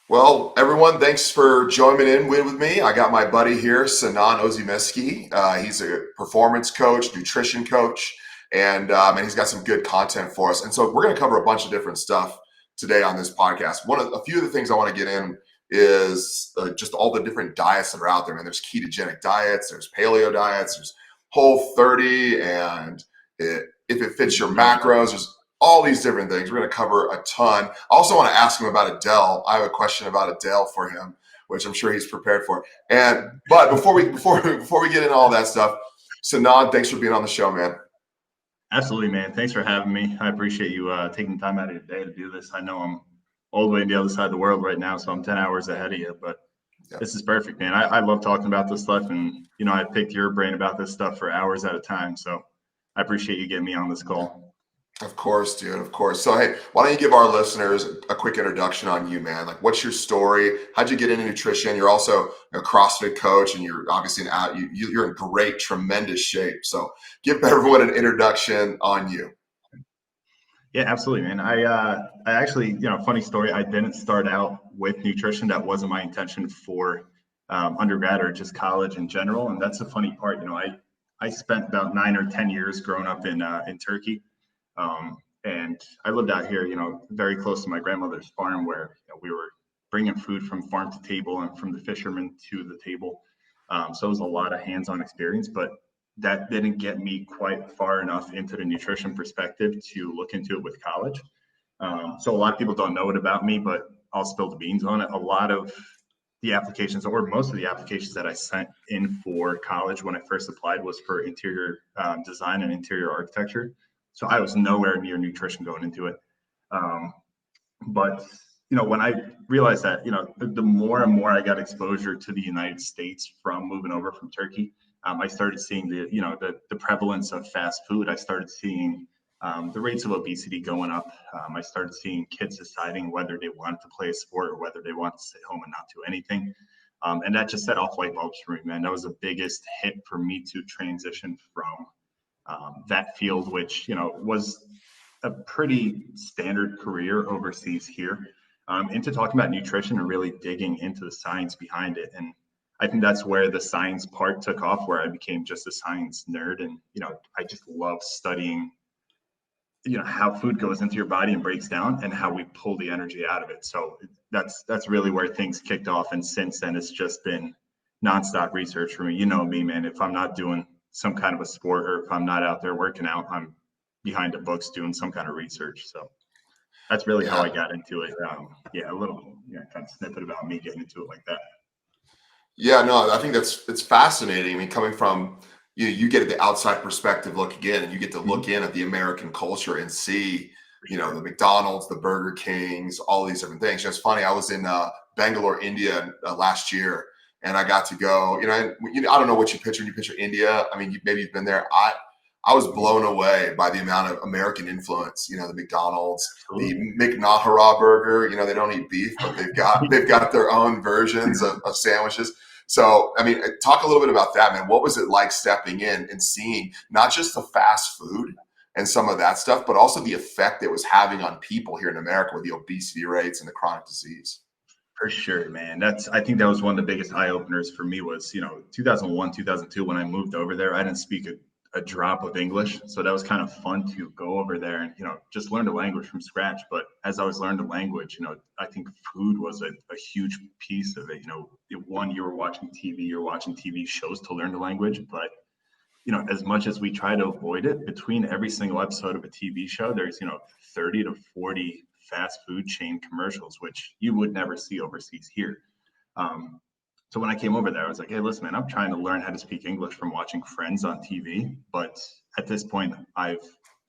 Well, everyone, thanks for joining in with me. I got my buddy here, Sinan Ozyemisci. He's a performance coach, nutrition coach, and he's got some good content for us. And so we're going to cover a bunch of different stuff today on this podcast. A few of the things I want to get in is just all the different diets that are out there. Man, there's ketogenic diets, there's paleo diets, there's Whole 30, and if it fits your macros, there's all these different things. We're going to cover a ton. I also want to ask him about Adele. I have a question about Adele for him, which I'm sure he's prepared for. But before we get into all that stuff, Sinan, thanks for being on the show, man. Absolutely, man. Thanks for having me. I appreciate you taking time out of your day to do this. I know I'm all the way on the other side of the world right now, so I'm 10 hours ahead of you, but This is perfect, man. I love talking about this stuff, and, I picked your brain about this stuff for hours at a time, so I appreciate you getting me on this call. Of course, dude. Of course. So, hey, why don't you give our listeners a quick introduction on you, man? Like, what's your story? How'd you get into nutrition? You're also a CrossFit coach, and you're obviously you're in great, tremendous shape. So, give everyone an introduction on you. Yeah, absolutely, man. I actually, funny story. I didn't start out with nutrition. That wasn't my intention for undergrad or just college in general. And that's the funny part. I spent about 9 or 10 years growing up in Turkey. And I lived out here, very close to my grandmother's farm where we were bringing food from farm to table and from the fishermen to the table. So it was a lot of hands-on experience, but that didn't get me quite far enough into the nutrition perspective to look into it with college. So a lot of people don't know it about me, but I'll spill the beans on it. A lot of the applications, or most of the applications that I sent in for college when I first applied, was for interior design and interior architecture. So I was nowhere near nutrition going into it. But when I realized that, the more and more I got exposure to the United States from moving over from Turkey, I started seeing the prevalence of fast food. I started seeing the rates of obesity going up. I started seeing kids deciding whether they wanted to play a sport or whether they wanted to sit home and not do anything. And that just set off light bulbs for me, man. That was the biggest hit for me to transition from that field, which, was a pretty standard career overseas here, into talking about nutrition and really digging into the science behind it. And I think that's where the science part took off, where I became just a science nerd. And, I just love studying, how food goes into your body and breaks down and how we pull the energy out of it. So that's really where things kicked off. And since then, it's just been nonstop research for me. You know me, man. If I'm not doing some kind of a sport, or if I'm not out there working out, I'm behind the books doing some kind of research. So that's really how I got into it. A little kind of snippet about me getting into it like that. Yeah, no, I think it's fascinating. I mean, coming from you get the outside perspective look in, and you get to look in at the American culture and see, the McDonald's, the Burger Kings, all these different things. It's funny. I was in Bangalore, India last year, and I got to go. I don't know what you picture when you picture India. I mean, maybe you've been there. I was blown away by the amount of American influence. The McDonald's, the McNahara burger. They don't eat beef, but they've got their own versions of sandwiches. So, I mean, talk a little bit about that, man. What was it like stepping in and seeing not just the fast food and some of that stuff, but also the effect it was having on people here in America with the obesity rates and the chronic disease? For sure, man. I think that was one of the biggest eye openers for me was, 2001, 2002, when I moved over there. I didn't speak a drop of English. So that was kind of fun to go over there and, just learn the language from scratch. But as I was learning the language, I think food was a huge piece of it. One, you were watching TV, you're watching TV shows to learn the language. But, as much as we try to avoid it, between every single episode of a TV show, there's, 30 to 40 fast food chain commercials, which you would never see overseas here. So when I came over there, I was like, hey, listen, man, I'm trying to learn how to speak English from watching Friends on TV. But at this point, I've,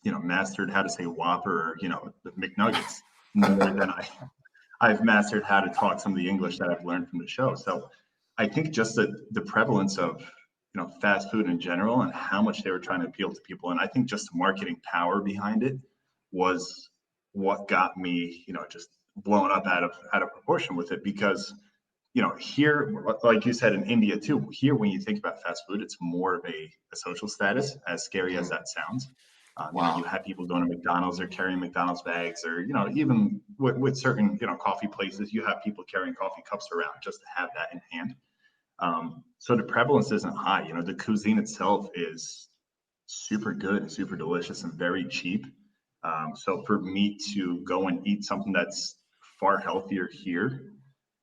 mastered how to say Whopper or, the McNuggets more than I've mastered how to talk some of the English that I've learned from the show. So I think just the prevalence of, fast food in general and how much they were trying to appeal to people. And I think just the marketing power behind it was what got me, just blown up out of proportion with it. Because here, like you said, in India too, here, when you think about fast food, it's more of a social status, as scary as that sounds. You have people going to McDonald's or carrying McDonald's bags, or, even with certain, coffee places, you have people carrying coffee cups around just to have that in hand. So the prevalence isn't high. The cuisine itself is super good and super delicious and very cheap. So for me to go and eat something that's far healthier here,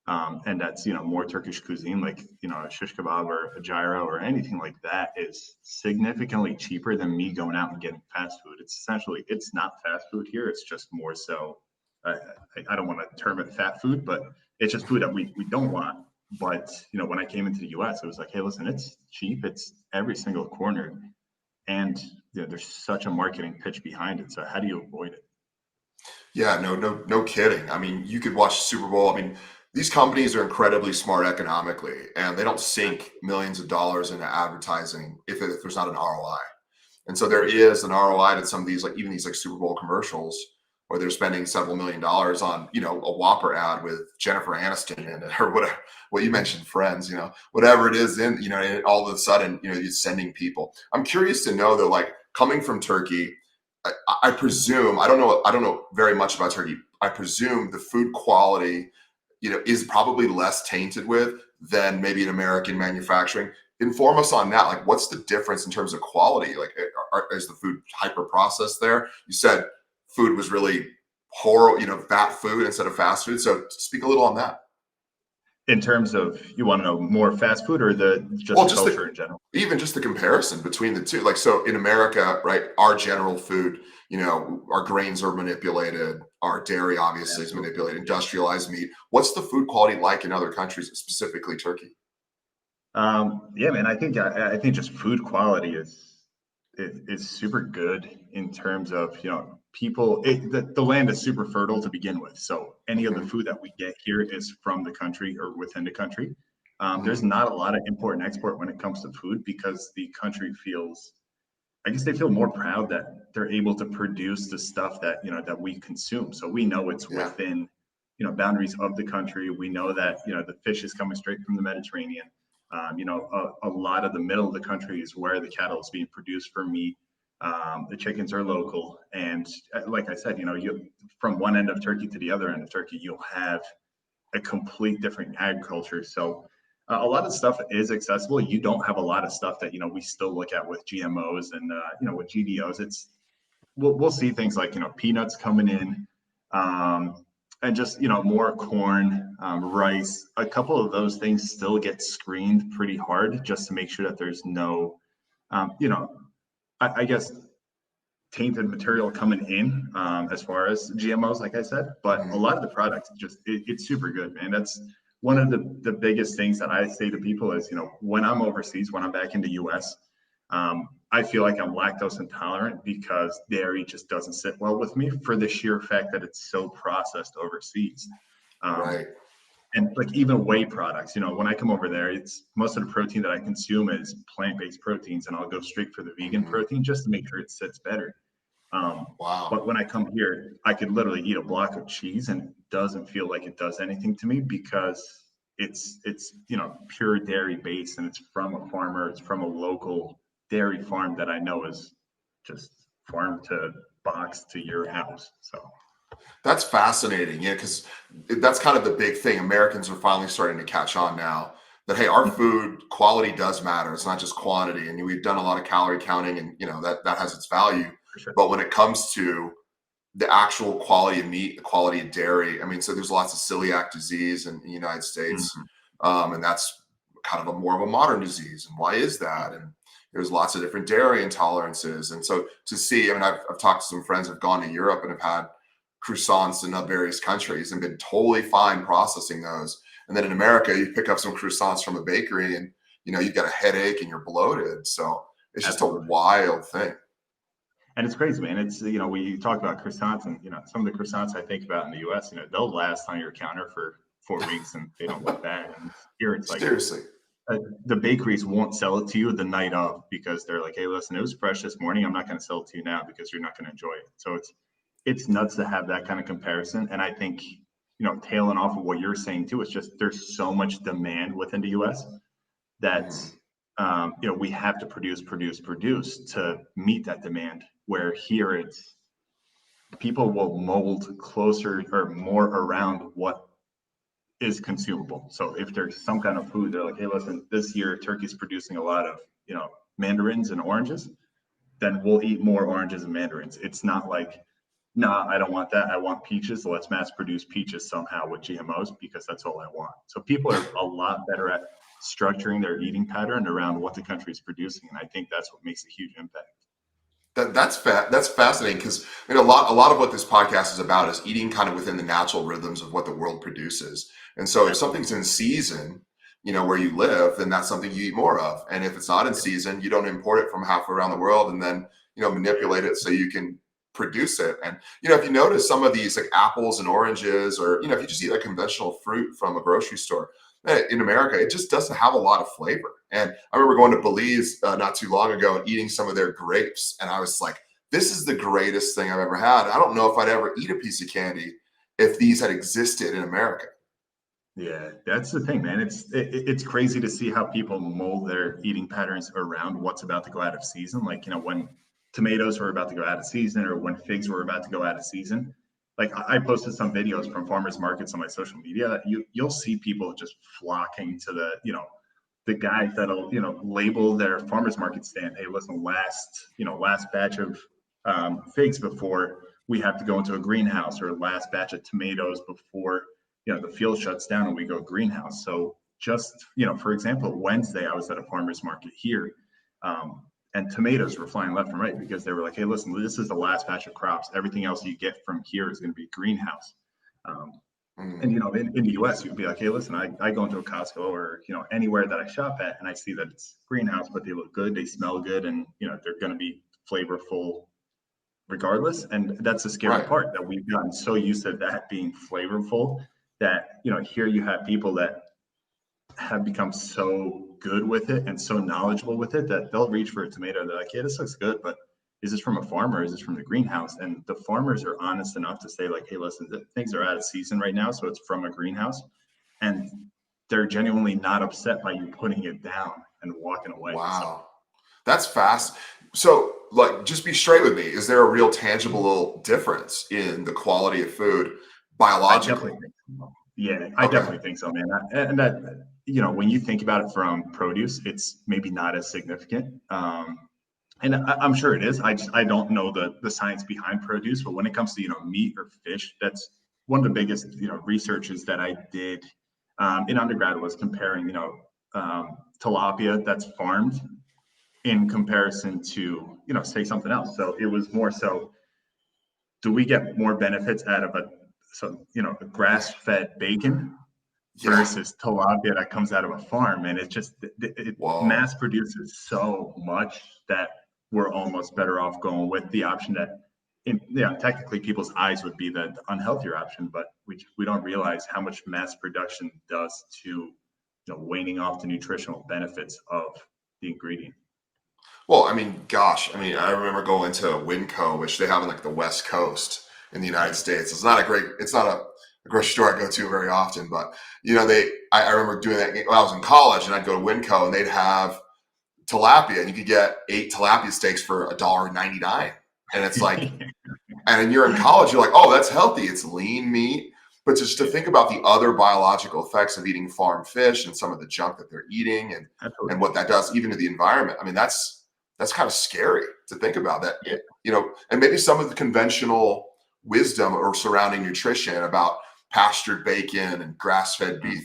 and that's, more Turkish cuisine, like, a shish kebab or a gyro or anything like that, is significantly cheaper than me going out and getting fast food. It's not fast food here. It's just more so, I don't want to term it fat food, but it's just food that we don't want. But, when I came into the US, it was like, hey, listen, it's cheap. It's every single corner. And there's such a marketing pitch behind it. So how do you avoid it? Yeah, no kidding. I mean, you could watch Super Bowl. I mean, these companies are incredibly smart economically, and they don't sink millions of dollars into advertising if there's not an ROI. And so there is an ROI to some of these, like even these like Super Bowl commercials, where they're spending several $1,000,000 on, a Whopper ad with Jennifer Aniston in it, or whatever. What you mentioned, Friends, whatever it is, and all of a sudden, you're sending people. I'm curious to know though, like coming from Turkey, I presume, I don't know very much about Turkey. I presume the food quality, is probably less tainted with than maybe an American manufacturing. Inform us on that. Like, what's the difference in terms of quality? Like, is the food hyper processed there? You said food was really horrible, fat food instead of fast food. So speak a little on that. In terms of, you want to know more fast food or culture in general? Even just the comparison between the two. Like, so in America, right, our general food, our grains are manipulated, our dairy obviously is manipulated, industrialized meat. What's the food quality like in other countries, specifically Turkey? Yeah, man, I think just food quality is super good in terms of, people, the land is super fertile to begin with. So any of the food that we get here is from the country or within the country. There's not a lot of import and export when it comes to food, because the country I guess they feel more proud that they're able to produce the stuff that, that we consume. So we know it's within, boundaries of the country. We know that, the fish is coming straight from the Mediterranean. A lot of the middle of the country is where the cattle is being produced for meat. The chickens are local. And like I said, you from one end of Turkey to the other end of Turkey, you'll have a complete different agriculture. So a lot of stuff is accessible. You don't have a lot of stuff that, we still look at with GMOs and, with GDOs. We'll see things like, peanuts coming in, and just, more corn, rice. A couple of those things still get screened pretty hard just to make sure that there's no, I guess, tainted material coming in, as far as GMOs, like I said. But a lot of the products, it's super good, man. That's one of the biggest things that I say to people is, when I'm overseas, when I'm back in the US, I feel like I'm lactose intolerant because dairy just doesn't sit well with me, for the sheer fact that it's so processed overseas. Right. And like even whey products, when I come over there, it's most of the protein that I consume is plant-based proteins, and I'll go straight for the vegan protein just to make sure it sits better. Wow. But when I come here, I could literally eat a block of cheese and it doesn't feel like it does anything to me, because it's pure dairy based, and it's from a farmer. It's from a local dairy farm that I know is just farm to box to your house. So That's fascinating. Yeah, because that's kind of the big thing. Americans are finally starting to catch on now that, hey, our food quality does matter. It's not just quantity. And we've done a lot of calorie counting, and that has its value. for sure. But when it comes to the actual quality of meat, the quality of dairy, I mean, so there's lots of celiac disease in the United States, and that's kind of more of a modern disease. And why is that? And there's lots of different dairy intolerances. And so to see, I mean, I've talked to some friends who've gone to Europe and have had croissants in various countries and been totally fine processing those. And then in America, you pick up some croissants from a bakery and, you've got a headache and you're bloated. So it's just a wild thing. And it's crazy, man. It's, we talk about croissants, and, some of the croissants I think about in the US, they'll last on your counter for 4 weeks and they don't look bad. And here it's like, Seriously. The bakeries won't sell it to you the night of, because they're like, hey, listen, it was fresh this morning. I'm not going to sell it to you now because you're not going to enjoy it. So it's nuts to have that kind of comparison. And I think, tailing off of what you're saying too, it's just, there's so much demand within the US that, we have to produce to meet that demand where here it's people will mold closer or more around what is consumable. So if there's some kind of food, they're like, hey, listen, this year Turkey's producing a lot of, mandarins and oranges, then we'll eat more oranges and mandarins. It's not like, nah, I don't want that. I want peaches. So let's mass produce peaches somehow with GMOs because that's all I want. So people are a lot better at structuring their eating pattern around what the country is producing. And I think that's what makes a huge impact. That's fascinating because a lot of what this podcast is about is eating kind of within the natural rhythms of what the world produces. And so if something's in season, where you live, then that's something you eat more of. And if it's not in season, you don't import it from halfway around the world and then, manipulate it so you can produce it. And, if you notice some of these like apples and oranges, or, if you just eat a conventional fruit from a grocery store in America, it just doesn't have a lot of flavor. And I remember going to Belize not too long ago and eating some of their grapes. And I was like, this is the greatest thing I've ever had. I don't know if I'd ever eat a piece of candy if these had existed in America. Yeah, that's the thing, man. It's crazy to see how people mold their eating patterns around what's about to go out of season. Like, when tomatoes were about to go out of season or when figs were about to go out of season. Like I posted some videos from farmers markets on my social media. You'll see people just flocking to the guys that'll, label their farmers market stand. Hey, listen, last batch of figs before we have to go into a greenhouse, or last batch of tomatoes before the field shuts down and we go greenhouse. So just, for example, Wednesday, I was at a farmer's market here, and tomatoes were flying left and right because they were like, hey, listen, this is the last batch of crops. Everything else you get from here is going to be greenhouse. And, in the US, you'd be like, hey, listen, I go into a Costco or, anywhere that I shop at and I see that it's greenhouse, but they look good, they smell good, and, they're going to be flavorful regardless. And that's the scary part, that we've gotten so used to that being flavorful that, here you have people that have become so good with it and so knowledgeable with it that they'll reach for a tomato. They're like, yeah, this looks good, but is this from a farmer? Is this from the greenhouse? And the farmers are honest enough to say like, hey, listen, things are out of season right now, so it's from a greenhouse. And they're genuinely not upset by you putting it down and walking away. Wow. That's fast. So like, just be straight with me. Is there a real tangible difference in the quality of food biologically? I definitely think so, man. And that, when you think about it from produce, it's maybe not as significant. And I'm sure it is. I don't know the science behind produce, but when it comes to, meat or fish, that's one of the biggest, researches that I did in undergrad was comparing, tilapia that's farmed in comparison to, say something else. So it was more so, do we get more benefits out of a grass-fed bacon versus tilapia that comes out of a farm? And it mass produces so much that we're almost better off going with the option that, technically people's eyes would be the unhealthier option, but we don't realize how much mass production does to waning off the nutritional benefits of the ingredient. Well, I remember going to Winco, which they have in like the West Coast in the United States. It's not a grocery store I go to very often, but I remember doing that when I was in college, and I'd go to Winco and they'd have tilapia, and you could get 8 tilapia steaks for $1.99. And it's like, and you're in college, you're like, oh, that's healthy. It's lean meat. But just to think about the other biological effects of eating farm fish and some of the junk that they're eating and what that does even to the environment. I mean, that's kind of scary to think about that, and maybe some of the conventional wisdom or surrounding nutrition about pastured bacon and grass-fed beef,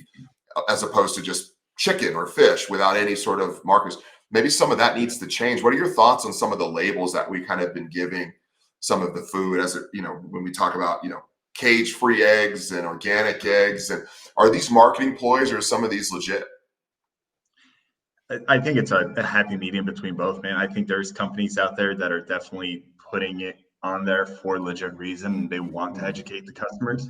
as opposed to just chicken or fish without any sort of markers. Maybe some of that needs to change. What are your thoughts on some of the labels that we kind of been giving some of the food when we talk about, cage-free eggs and organic eggs, and are these marketing ploys or are some of these legit? I think it's a happy medium between both, man. I think there's companies out there that are definitely putting it on there for legit reason. They want to educate the customers.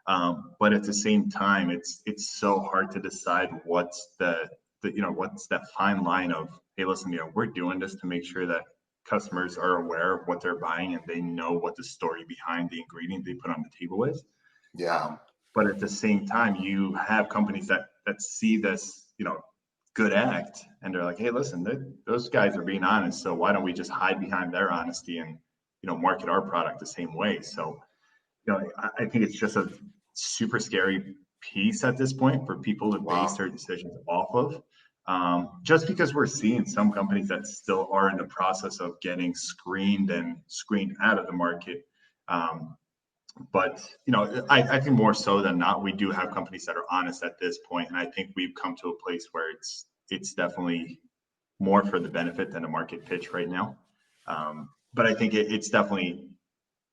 But at the same time, it's so hard to decide what's what's that fine line of, hey, listen, we're doing this to make sure that customers are aware of what they're buying and they know what the story behind the ingredient they put on the table is. Yeah. But at the same time, you have companies that see this, good act, and they're like, hey, listen, those guys are being honest, so why don't we just hide behind their honesty and market our product the same way. So, I think it's just a super scary piece at this point for people to base Wow. their decisions off of. Just because we're seeing some companies that still are in the process of getting screened out of the market. But I think more so than not, we do have companies that are honest at this point, and I think we've come to a place where it's definitely more for the benefit than a market pitch right now. But I think it's definitely,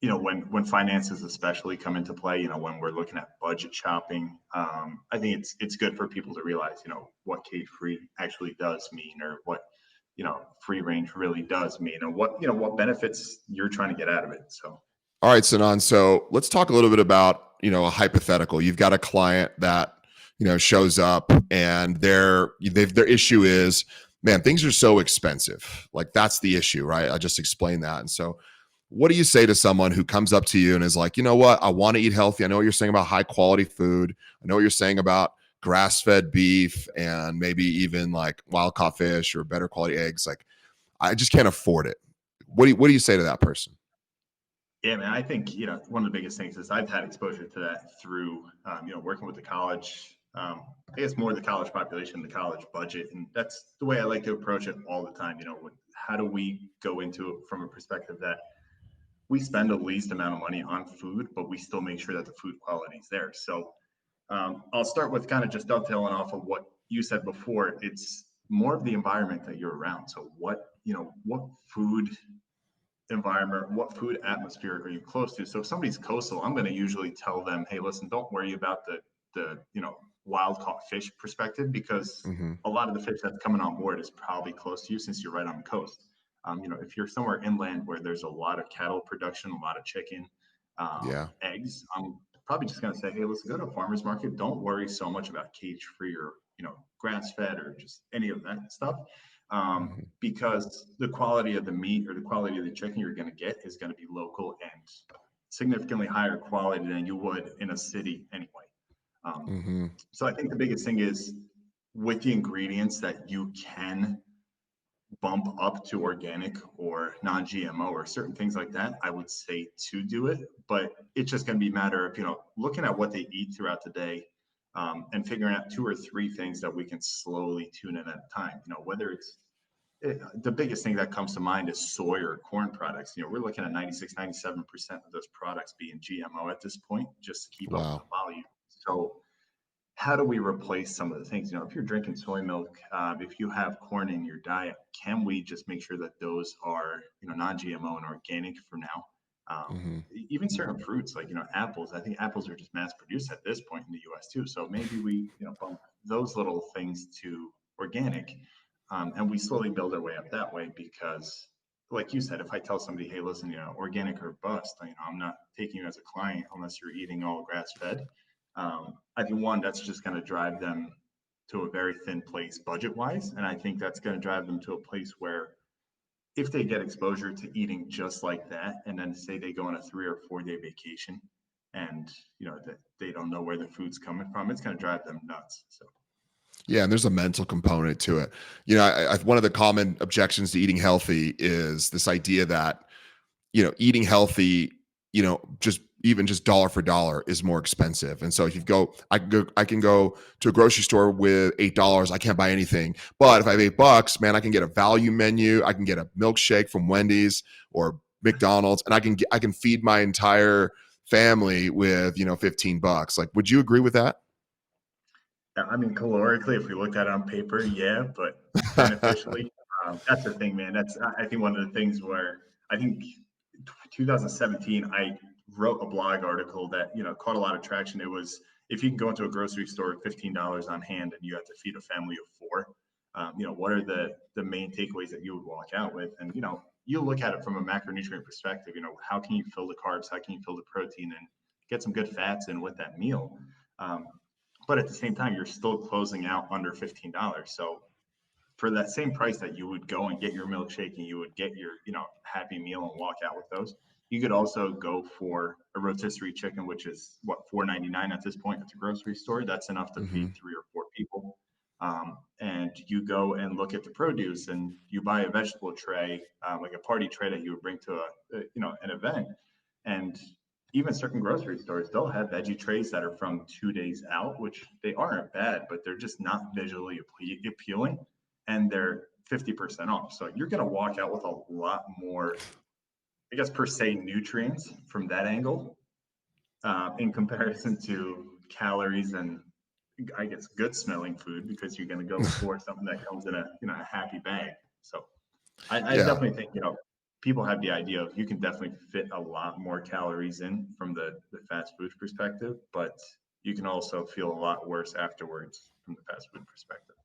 when finances especially come into play, when we're looking at budget shopping, I think it's good for people to realize, what cage-free actually does mean, or what, free range really does mean, and what benefits you're trying to get out of it. So. All right, Sinan. So let's talk a little bit about, a hypothetical. You've got a client that, shows up and their issue is, man, things are so expensive. Like that's the issue, right? I just explained that. And so what do you say to someone who comes up to you and is like, you know what? I want to eat healthy. I know what you're saying about high quality food. I know what you're saying about grass-fed beef and maybe even like wild caught fish or better quality eggs. Like I just can't afford it. What do you say to that person? Yeah, man, I think, one of the biggest things is I've had exposure to that through, working with the college, I guess more the college population, the college budget. And that's the way I like to approach it all the time. How do we go into it from a perspective that we spend the least amount of money on food, but we still make sure that the food quality is there. So I'll start with kind of just dovetailing off of what you said before. It's more of the environment that you're around. So what food environment, what food atmosphere are you close to? So if somebody's coastal, I'm going to usually tell them, hey, listen, don't worry about the wild caught fish perspective, because Mm-hmm. a lot of the fish that's coming on board is probably close to you since you're right on the coast. If you're somewhere inland where there's a lot of cattle production, a lot of chicken, Yeah. eggs, I'm probably just going to say, hey, let's go to a farmer's market. Don't worry so much about cage free or grass fed or just any of that stuff. Mm-hmm. Because the quality of the meat or the quality of the chicken you're going to get is going to be local and significantly higher quality than you would in a city anyway. Mm-hmm. So I think the biggest thing is with the ingredients that you can bump up to organic or non-GMO or certain things like that, I would say to do it. But it's just going to be a matter of, looking at what they eat throughout the day, and figuring out 2 or 3 things that we can slowly tune in at a time. Whether it's the biggest thing that comes to mind is soy or corn products. We're looking at 96-97% of those products being GMO at this point, just to keep up with Wow. the volume. So how do we replace some of the things? If you're drinking soy milk, if you have corn in your diet, can we just make sure that those are, non-GMO and organic for now? Mm-hmm. Even certain fruits like, apples, I think apples are just mass produced at this point in the US too. So maybe we, bump those little things to organic, and we slowly build our way up that way, because like you said, if I tell somebody, hey, listen, organic or bust, I'm not taking you as a client unless you're eating all grass fed. I think one, that's just going to drive them to a very thin place budget wise. And I think that's going to drive them to a place where if they get exposure to eating just like that, and then say they go on a 3 or 4 day vacation and, that they don't know where the food's coming from, it's going to drive them nuts. So. Yeah, and there's a mental component to it. One of the common objections to eating healthy is this idea that, eating healthy, just dollar for dollar is more expensive. And so if I can go to a grocery store with $8. I can't buy anything. But if I have $8, man, I can get a value menu. I can get a milkshake from Wendy's or McDonald's, and I can feed my entire family with, $15. Like, would you agree with that? I mean, calorically, if we looked at it on paper, yeah, but beneficially, that's the thing, man. That's, I think, one of the things where I think 2017, I wrote a blog article that, caught a lot of traction. It was, if you can go into a grocery store with $15 on hand and you have to feed a family of 4, what are the main takeaways that you would walk out with? And, you look at it from a macronutrient perspective, how can you fill the carbs? How can you fill the protein and get some good fats in with that meal? But at the same time, you're still closing out under $15. So for that same price that you would go and get your milkshake and you would get your, happy meal and walk out with those, you could also go for a rotisserie chicken, which is what, $4.99 at this point at the grocery store. That's enough to Mm-hmm. feed 3 or 4 people. And you go and look at the produce and you buy a vegetable tray, like a party tray that you would bring to an event. And even certain grocery stores, they'll have veggie trays that are from 2 days out, which they aren't bad, but they're just not visually appealing, and they're 50% off. So you're going to walk out with a lot more, I guess, per se, nutrients from that angle, in comparison to calories and, I guess, good smelling food, because you're going to go for something that comes in a happy bag. So I Yeah. definitely think, people have the idea of you can definitely fit a lot more calories in from the fast food perspective, but you can also feel a lot worse afterwards from the fast food perspective.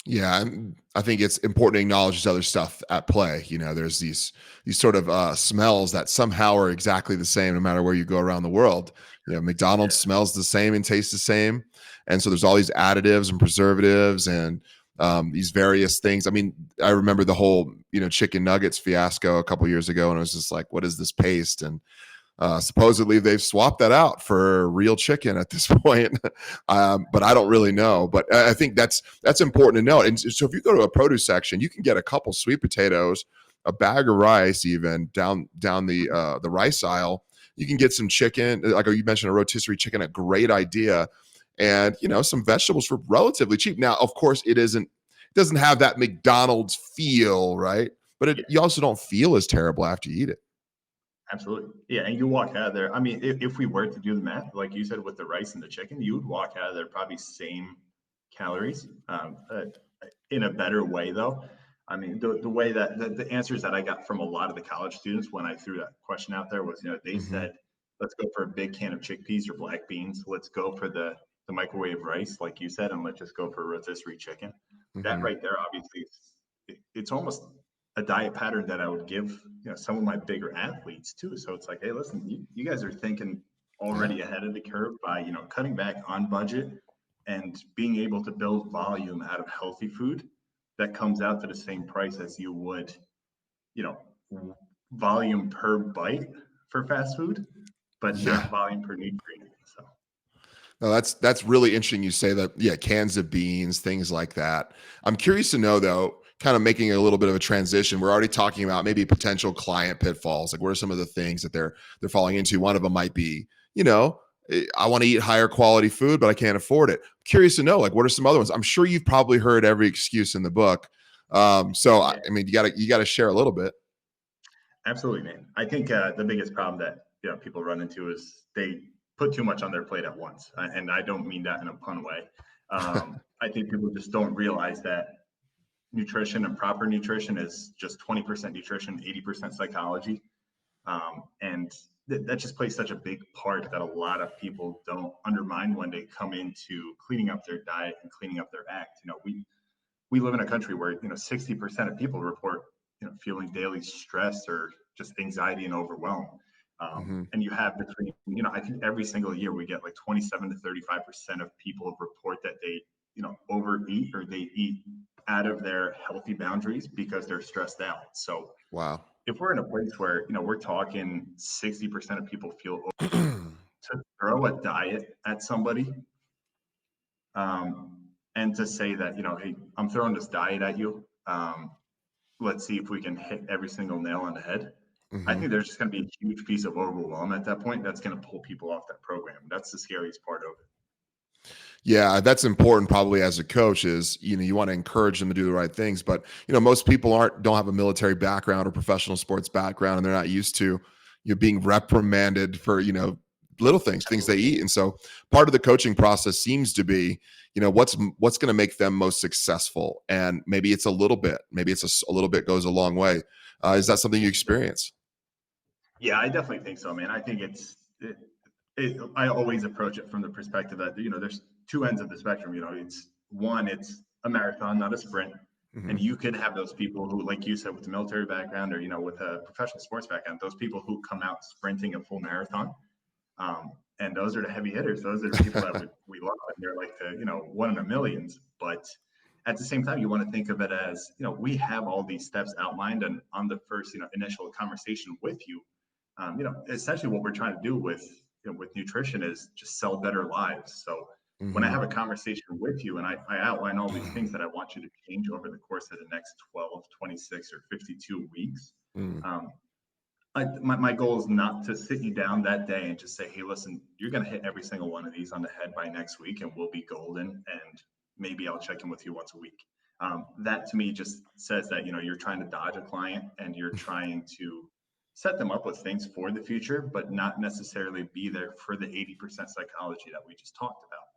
Yeah, and I think it's important to acknowledge there's other stuff at play. There's these sort of smells that somehow are exactly the same no matter where you go around the world. McDonald's Yeah. smells the same and tastes the same, and so there's all these additives and preservatives and these various things. I mean, I remember the whole chicken nuggets fiasco a couple years ago, and it was just like, what is this paste? And supposedly they've swapped that out for real chicken at this point, but I don't really know. But I think that's important to note. And so if you go to a produce section, you can get a couple sweet potatoes, a bag of rice, even down the rice aisle. You can get some chicken, like you mentioned, a rotisserie chicken, a great idea, and some vegetables for relatively cheap. Now, of course, it doesn't have that McDonald's feel, right? But you also don't feel as terrible after you eat it. Absolutely. Yeah. And you walk out of there. I mean, if we were to do the math, like you said, with the rice and the chicken, you would walk out of there probably same calories, in a better way, though. I mean, the way that the answers that I got from a lot of the college students when I threw that question out there was, they said, let's go for a big can of chickpeas or black beans. Let's go for the microwave rice, like you said, and let's just go for rotisserie chicken. That right there, obviously, it's almost a diet pattern that I would give some of my bigger athletes too. So it's like, hey, listen, you guys are thinking already ahead of the curve by cutting back on budget and being able to build volume out of healthy food that comes out to the same price as you would volume per bite for fast food, but not volume per nutrient. So no, that's really interesting. You say that, yeah, cans of beans, things like that. I'm curious to know though, kind of making a little bit of a transition. We're already talking about maybe potential client pitfalls. Like, what are some of the things that they're falling into? One of them might be, I want to eat higher quality food, but I can't afford it. I'm curious to know, like, what are some other ones? I'm sure you've probably heard every excuse in the book. So I mean, you gotta share a little bit. Absolutely, man. I think the biggest problem that people run into is they put too much on their plate at once, and I don't mean that in a pun way. I think people just don't realize that nutrition and proper nutrition is just 20% nutrition, 80% psychology, and that just plays such a big part that a lot of people don't undermine when they come into cleaning up their diet and cleaning up their act. We live in a country where 60% of people report feeling daily stress or just anxiety and overwhelm. And you have between, I think every single year we get like 27 to 35% of people report that they, overeat or they eat out of their healthy boundaries because they're stressed out. So Wow. if we're in a place where, we're talking 60% of people feel to throw a diet at somebody, and to say that, hey, I'm throwing this diet at you. Let's see if we can hit every single nail on the head. I think there's just going to be a huge piece of overwhelm at that point that's going to pull people off that program. That's the scariest part of it. Yeah, that's important probably as a coach is, you want to encourage them to do the right things. But, most people don't have a military background or professional sports background, and they're not used to being reprimanded for, little things they eat. And so part of the coaching process seems to be, what's going to make them most successful. And maybe it's a little bit goes a long way. Is that something you experience? Yeah, I definitely think so, man. I think I always approach it from the perspective that, there's two ends of the spectrum. It's a marathon, not a sprint. And you could have those people who, like you said, with the military background or, with a professional sports background, those people who come out sprinting a full marathon. And those are the heavy hitters. Those are the people that we love. And they're like the, one in a millions. But at the same time, you want to think of it as, we have all these steps outlined. And on the first, initial conversation with you, essentially what we're trying to do with nutrition is just sell better lives. So when I Hmm. have a conversation with you and I outline all these things that I want you to change over the course of the next 12, 26, or 52 weeks, Mm. um, my goal is not to sit you down that day and just say, hey, listen, you're going to hit every single one of these on the head by next week and we'll be golden. And maybe I'll check in with you once a week. That to me just says that, you're trying to dodge a client and you're trying to set them up with things for the future, but not necessarily be there for the 80% psychology that we just talked about.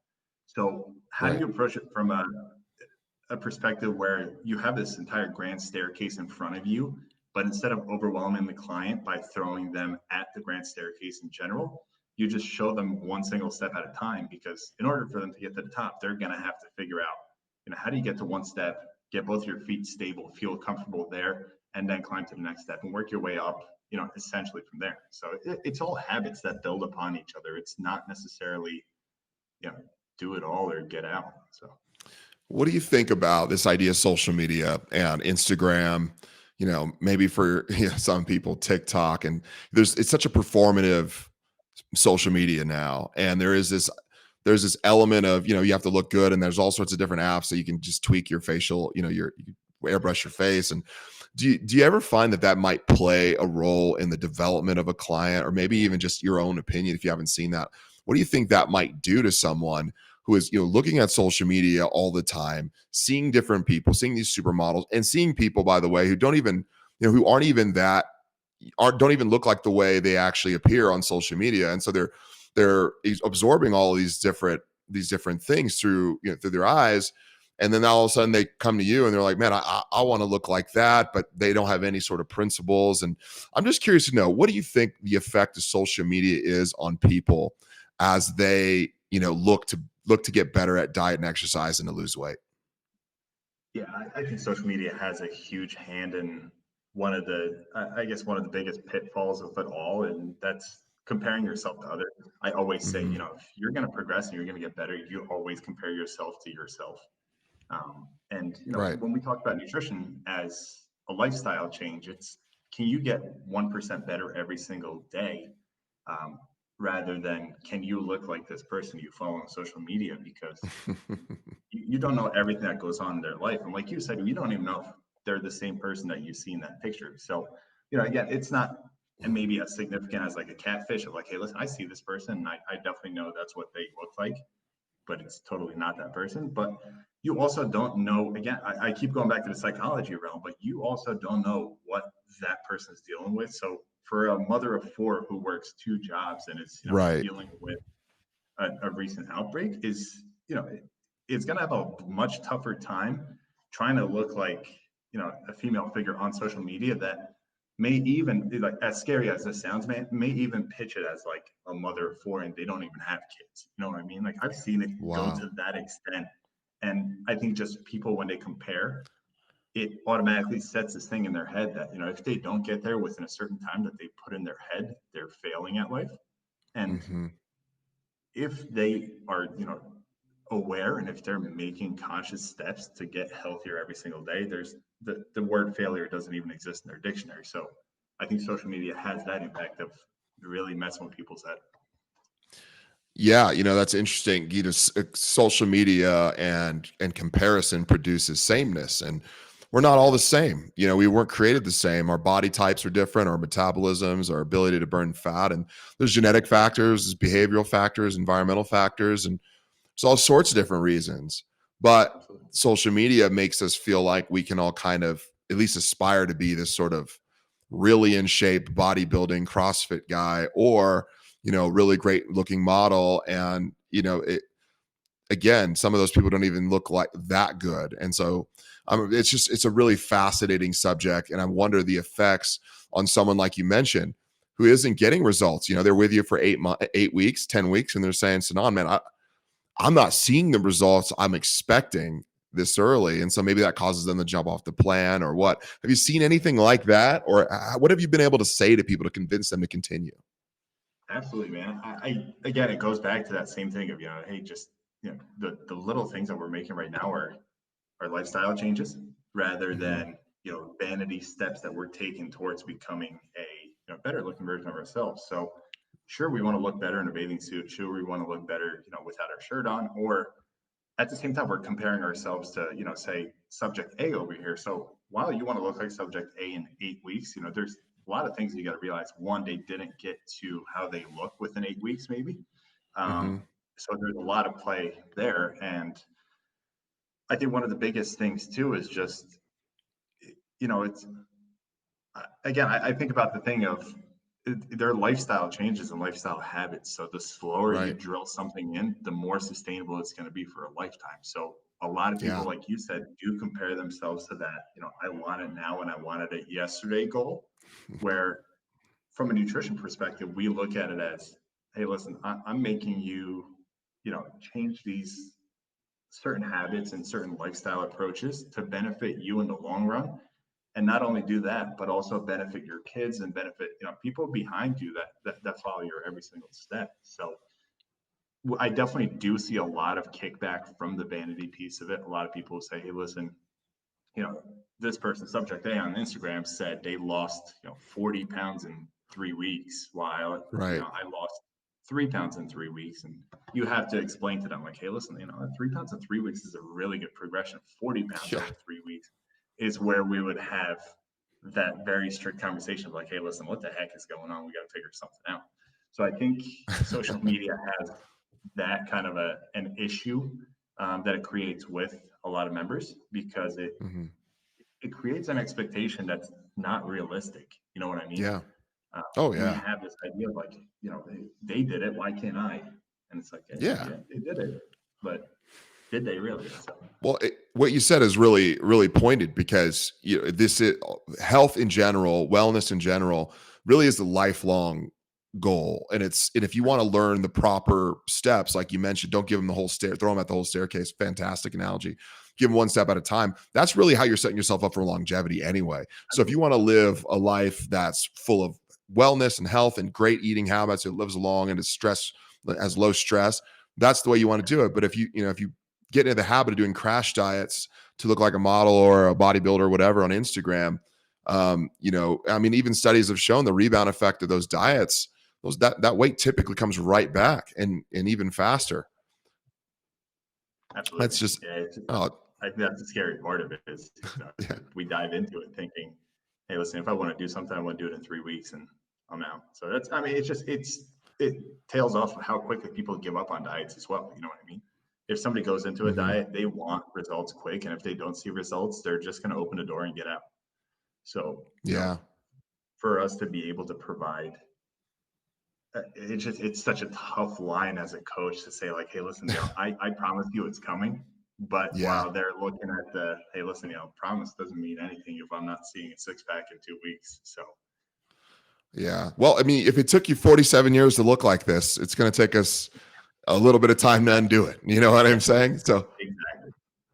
So how do Right. you approach it from a perspective where you have this entire grand staircase in front of you, but instead of overwhelming the client by throwing them at the grand staircase in general, you just show them one single step at a time, because in order for them to get to the top, they're going to have to figure out, how do you get to one step, get both your feet stable, feel comfortable there, and then climb to the next step and work your way up, essentially from there. So it's all habits that build upon each other. It's not necessarily, you know, do it all or get out. So. What do you think about this idea of social media and Instagram? Maybe for some people, TikTok, and it's such a performative social media now, and there's this element of you have to look good, and there's all sorts of different apps that you can just tweak your facial, you can airbrush your face. And do you ever find that might play a role in the development of a client, or maybe even just your own opinion if you haven't seen that? What do you think that might do to someone who is looking at social media all the time, seeing different people, seeing these supermodels, and seeing people, by the way, who don't even who aren't even that, don't even look like the way they actually appear on social media, and so they're absorbing all these different things through through their eyes, and then all of a sudden they come to you and they're like, man, I want to look like that, but they don't have any sort of principles. And I'm just curious to know, what do you think the effect of social media is on people as they look to get better at diet and exercise and to lose weight? Yeah, I think social media has a huge hand in one of the, I guess, one of the biggest pitfalls of it all, and that's comparing yourself to others. I always say, Hmm. if you're going to progress and you're going to get better, you always compare yourself to yourself. And Right. when we talk about nutrition as a lifestyle change, it's, can you get 1% better every single day, um, rather than can you look like this person you follow on social media, because you don't know everything that goes on in their life. And like you said, you don't even know if they're the same person that you see in that picture. So, again, it's not, and maybe as significant as like a catfish of like, hey, listen, I see this person and I definitely know that's what they look like, but it's totally not that person. But you also don't know, again, I keep going back to the psychology realm, but you also don't know what that person is dealing with. So for a mother of four who works two jobs and is, Right. dealing with a recent outbreak, is, it's going to have a much tougher time trying to look like, a female figure on social media that may even, like, as scary as this sounds, man, may even pitch it as like a mother of four and they don't even have kids. You know what I mean? Like, I've seen it go Wow. to that extent. And I think just people, when they compare, it automatically sets this thing in their head that, if they don't get there within a certain time that they put in their head, they're failing at life. And Hmm. if they are, aware, and if they're making conscious steps to get healthier every single day, there's the word failure doesn't even exist in their dictionary. So I think social media has that impact of really messing with people's head. Yeah, that's interesting. Social media and comparison produces sameness, and we're not all the same. We weren't created the same. Our body types are different, our metabolisms, our ability to burn fat, and there's genetic factors, there's behavioral factors, environmental factors, and there's all sorts of different reasons. But Absolutely. social media makes us feel like we can all kind of at least aspire to be this sort of really in shape bodybuilding CrossFit guy, or really great looking model. And again, some of those people don't even look like that good. And so it's a really fascinating subject, and I wonder the effects on someone like you mentioned who isn't getting results. They're with you for 8 weeks, 10 weeks, and they're saying, Sinan, man, I'm not seeing the results I'm expecting this early. And so maybe that causes them to jump off the plan, or what. Have you seen anything like that? Or what have you been able to say to people to convince them to continue? Absolutely, man. Again, it goes back to that same thing of, hey, just, the little things that we're making right now are lifestyle changes, rather Hmm. than, vanity steps that we're taking towards becoming a, better looking version of ourselves. So sure, we want to look better in a bathing suit. Sure, we want to look better, without our shirt on, or at the same time, we're comparing ourselves to, say subject A over here. So while you want to look like subject A in 8 weeks, there's a lot of things you got to realize. One, they didn't get to how they look within 8 weeks, maybe. Mm-hmm. So there's a lot of play there. And I think one of the biggest things too is just, it's, again, I think about the thing of their lifestyle changes and lifestyle habits. So the slower you Right. drill something in, the more sustainable it's going to be for a lifetime. So a lot of people, Yeah. like you said, do compare themselves to that, I want it now and I wanted it yesterday goal, where from a nutrition perspective, we look at it as, hey, listen, I'm making you, change these certain habits and certain lifestyle approaches to benefit you in the long run. And not only do that, but also benefit your kids and benefit, people behind you that follow your every single step. So I definitely do see a lot of kickback from the vanity piece of it. A lot of people say, hey, listen, you know, this person, subject A on Instagram, said they lost, 40 pounds in 3 weeks, while, Right. I lost 3 pounds in 3 weeks. And you have to explain to them, like, hey, listen, 3 pounds in 3 weeks is a really good progression. 40 pounds Yeah. over 3 weeks is where we would have that very strict conversation of like, hey, listen, what the heck is going on? We got to figure something out. So I think social media has that kind of an issue that it creates with a lot of members, because Hmm. it creates an expectation that's not realistic. You know what I mean? Yeah. Oh We yeah. have this idea of like, they did it, why can't I? And it's like, Yeah. yeah, they did it, but did they really? So, Well, what you said is really, really pointed, because this is health in general, wellness in general, really is a lifelong goal. And if you want to learn the proper steps, like you mentioned, don't give them the whole throw them at the whole staircase. Fantastic analogy. Give them one step at a time. That's really how you're setting yourself up for longevity anyway. So if you want to live a life that's full of wellness and health and great eating habits, it lives long and has low stress, that's the way you want to do it. But if you get into the habit of doing crash diets to look like a model or a bodybuilder or whatever on Instagram, I mean, even studies have shown the rebound effect of those diets. That weight typically comes right back, and even faster. absolutely. That's just, Yeah. It's just, oh I think that's the scary part of it is, yeah, we dive into it thinking, hey, listen, if I want to do something, I want to do it in 3 weeks and I'm out. So that's, I mean, it tails off how quickly people give up on diets as well. You know what I mean? If somebody goes into a mm-hmm. diet, they want results quick. And if they don't see results, they're just going to open the door and get out. So, Yeah, for us to be able to provide, it's such a tough line as a coach to say like, hey, listen, I promise you it's coming. But yeah. while they're looking at the, hey, listen, promise doesn't mean anything if I'm not seeing a six pack in 2 weeks. So Yeah. Well, I mean, if it took you 47 years to look like this, it's going to take us a little bit of time to undo it. You know what I'm saying? So exactly,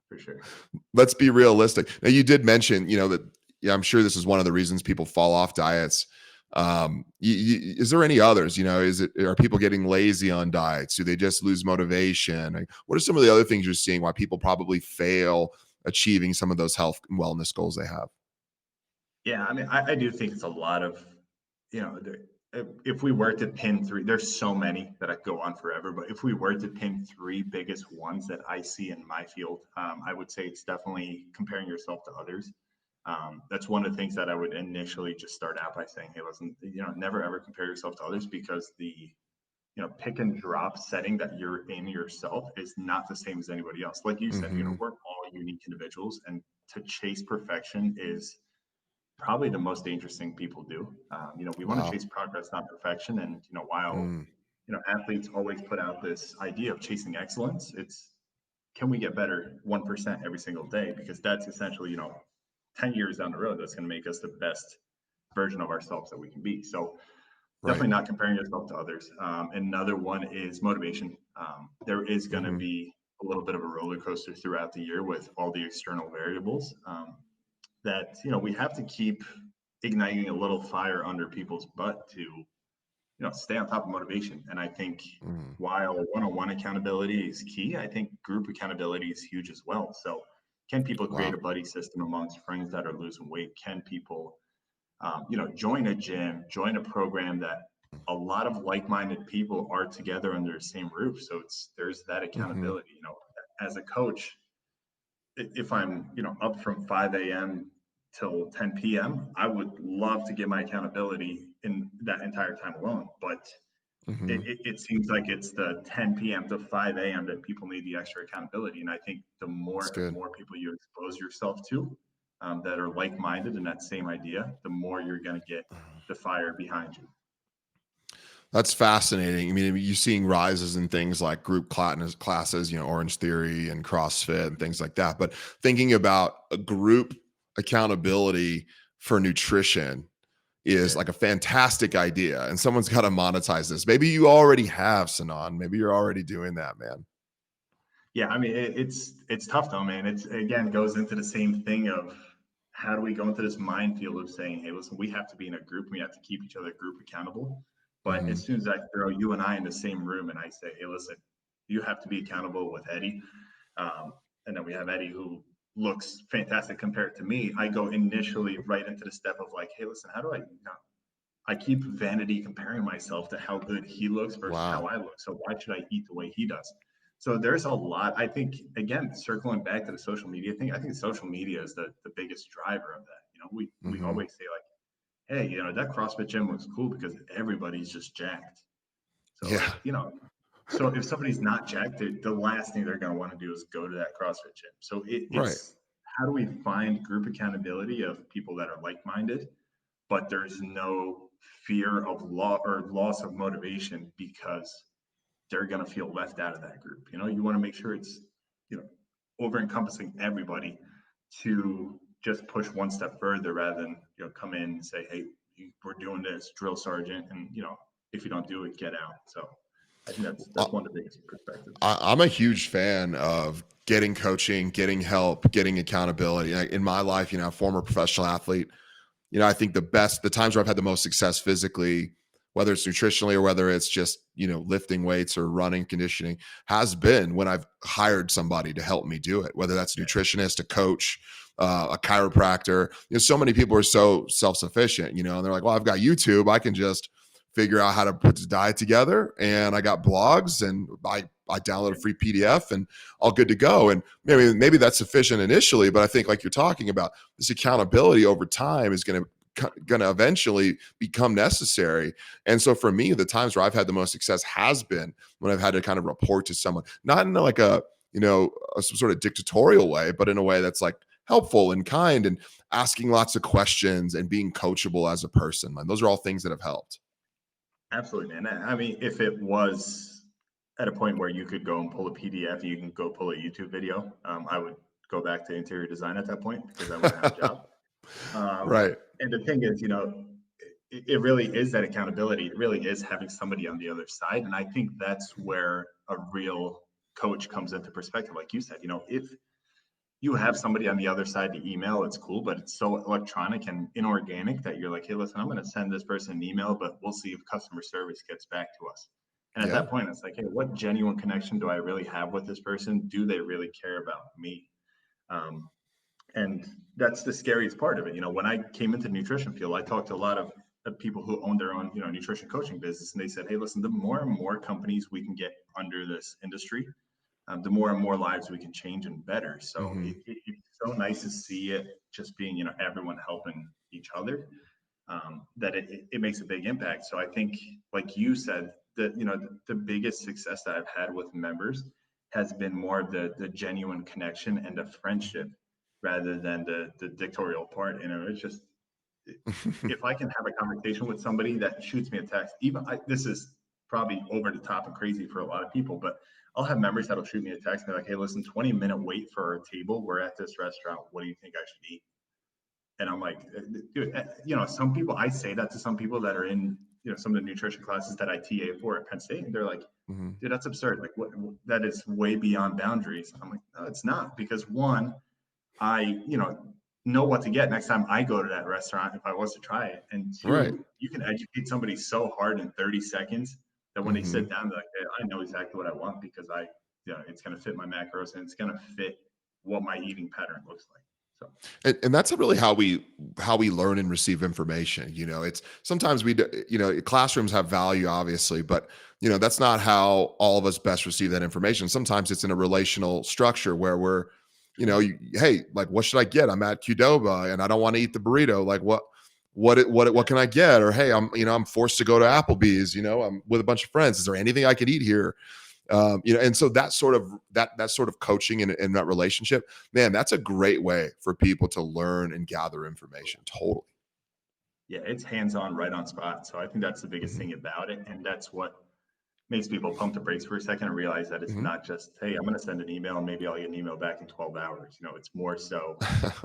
for sure. let's be realistic. Now, you did mention, that, yeah, I'm sure this is one of the reasons people fall off diets. Is there any others? Are people getting lazy on diets? Do they just lose motivation? Like, what are some of the other things you're seeing why people probably fail achieving some of those health and wellness goals they have? Yeah, I mean, I do think it's a lot of, if we were to pin three, there's so many that I could go on forever, but if we were to pin three biggest ones that I see in my field, I would say it's definitely comparing yourself to others. That's one of the things that I would initially just start out by saying, hey, listen, never ever compare yourself to others, because the, pick and drop setting that you're in yourself is not the same as anybody else. Like you said, Mm-hmm. we're all unique individuals, and to chase perfection is probably the most dangerous thing people do. We want to Wow. chase progress, not perfection. And, while, Mm. athletes always put out this idea of chasing excellence, it's, can we get better 1% every single day? Because that's essentially, 10 years down the road, that's going to make us the best version of ourselves that we can be. So Right. definitely not comparing yourself to others. Another one is motivation. There is going to Mm-hmm. be a little bit of a roller coaster throughout the year with all the external variables. That we have to keep igniting a little fire under people's butt to stay on top of motivation. And I think Mm. while one-on-one accountability is key, I think group accountability is huge as well. So can people create Wow. a buddy system amongst friends that are losing weight? Can people join a gym, join a program that a lot of like-minded people are together under the same roof. So there's that Hmm. accountability, as a coach, if I'm, up from 5 a.m. till 10 p.m., I would love to get my accountability in that entire time alone. But Hmm. it seems like it's the 10 p.m. to 5 a.m. that people need the extra accountability. And I think the That's more and good. more people you expose yourself to that are like-minded in that same idea, the more you're going to get the fire behind you. That's fascinating. I mean, you're seeing rises in things like group classes, Orange Theory and CrossFit and things like that. But thinking about a group accountability for nutrition is Yeah. like a fantastic idea. And someone's got to monetize this. Maybe you already have, Sinan. Maybe you're already doing that, man. Yeah, I mean, it's tough though, man. It's again goes into the same thing of how do we go into this minefield of saying, hey, listen, we have to be in a group, we have to keep each other group accountable. But Hmm. as soon as I throw you and I in the same room and I say, hey, listen, you have to be accountable with Eddie, and then we have Eddie who looks fantastic compared to me, I go initially right into the step of like, hey, listen, how do I keep vanity comparing myself to how good he looks versus how Wow. I look. So why should I eat the way he does? So there's a lot. I think again, circling back to the social media thing, I think social media is the biggest driver of that. We Hmm. always say like, hey, that CrossFit gym looks cool because everybody's just jacked. So Yeah. so if somebody's not jacked, the last thing they're going to want to do is go to that CrossFit gym. So Right. it's how do we find group accountability of people that are like-minded, but there's no fear of loss of motivation because they're going to feel left out of that group. You want to make sure it's, you know, over encompassing everybody to just push one step further rather than, come in and say, hey, we're doing this, drill sergeant. And, if you don't do it, get out. So I think that's one of the biggest perspectives. I'm a huge fan of getting coaching, getting help, getting accountability. Like in my life, former professional athlete, I think the times where I've had the most success physically, whether it's nutritionally or whether it's just, lifting weights or running conditioning, has been when I've hired somebody to help me do it, whether that's a nutritionist, a coach, a chiropractor. So many people are so self-sufficient, and they're like, well, I've got YouTube. I can just figure out how to put this diet together, and I got blogs, and I download a free PDF and all good to go. And maybe that's sufficient initially, but I think like you're talking about, this accountability over time is going to eventually become necessary. And so for me, the times where I've had the most success has been when I've had to kind of report to someone, not in like some sort of dictatorial way, but in a way that's like helpful and kind and asking lots of questions and being coachable as a person. And those are all things that have helped. Absolutely, man. I mean, if it was at a point where you could go and pull a PDF, you can go pull a YouTube video, I would go back to interior design at that point because I wouldn't have a job. Right. And the thing is, it really is that accountability. It really is having somebody on the other side. And I think that's where a real coach comes into perspective. Like you said, if you have somebody on the other side to email, it's cool, but it's so electronic and inorganic that you're like, hey, listen, I'm going to send this person an email, but we'll see if customer service gets back to us. And at Yeah. that point, it's like, hey, what genuine connection do I really have with this person? Do they really care about me? Um, and that's the scariest part of it. When I came into the nutrition field, I talked to a lot of people who own their own, nutrition coaching business. And they said, hey, listen, the more and more companies we can get under this industry, the more and more lives we can change and better. So Hmm. it's so nice to see it just being, everyone helping each other, that it makes a big impact. So I think, like you said, that, the biggest success that I've had with members has been more of the genuine connection and the friendship rather than the dictatorial part. It's just, if I can have a conversation with somebody that shoots me a text, this is probably over the top and crazy for a lot of people, but I'll have members that'll shoot me a text and they're like, hey, listen, 20-minute wait for our table. We're at this restaurant. What do you think I should eat? And I'm like, dude, some people, I say that to some people that are in, some of the nutrition classes that I TA for at Penn State. And they're like, Hmm. dude, that's absurd. Like, that is way beyond boundaries. I'm like, no, it's not, because one, I, know what to get next time I go to that restaurant if I was to try it. And Right. two, you can educate somebody so hard in 30 seconds that when they Hmm. sit down, they're like, hey, I know exactly what I want because it's going to fit my macros and it's going to fit what my eating pattern looks like. So And that's really how we learn and receive information. It's sometimes classrooms have value, obviously, but that's not how all of us best receive that information. Sometimes it's in a relational structure where hey, like, what should I get? I'm at Qdoba and I don't want to eat the burrito. Like, what can I get? Or, hey, I'm forced to go to Applebee's. I'm with a bunch of friends. Is there anything I could eat here? And so that sort of coaching and that relationship, man, that's a great way for people to learn and gather information. Totally. yeah, it's hands-on, right on spot. So I think that's the biggest Hmm. thing about it, and that's what makes people pump the brakes for a second and realize that it's Hmm. not just, hey, I'm going to send an email and maybe I'll get an email back in 12 hours. It's more so,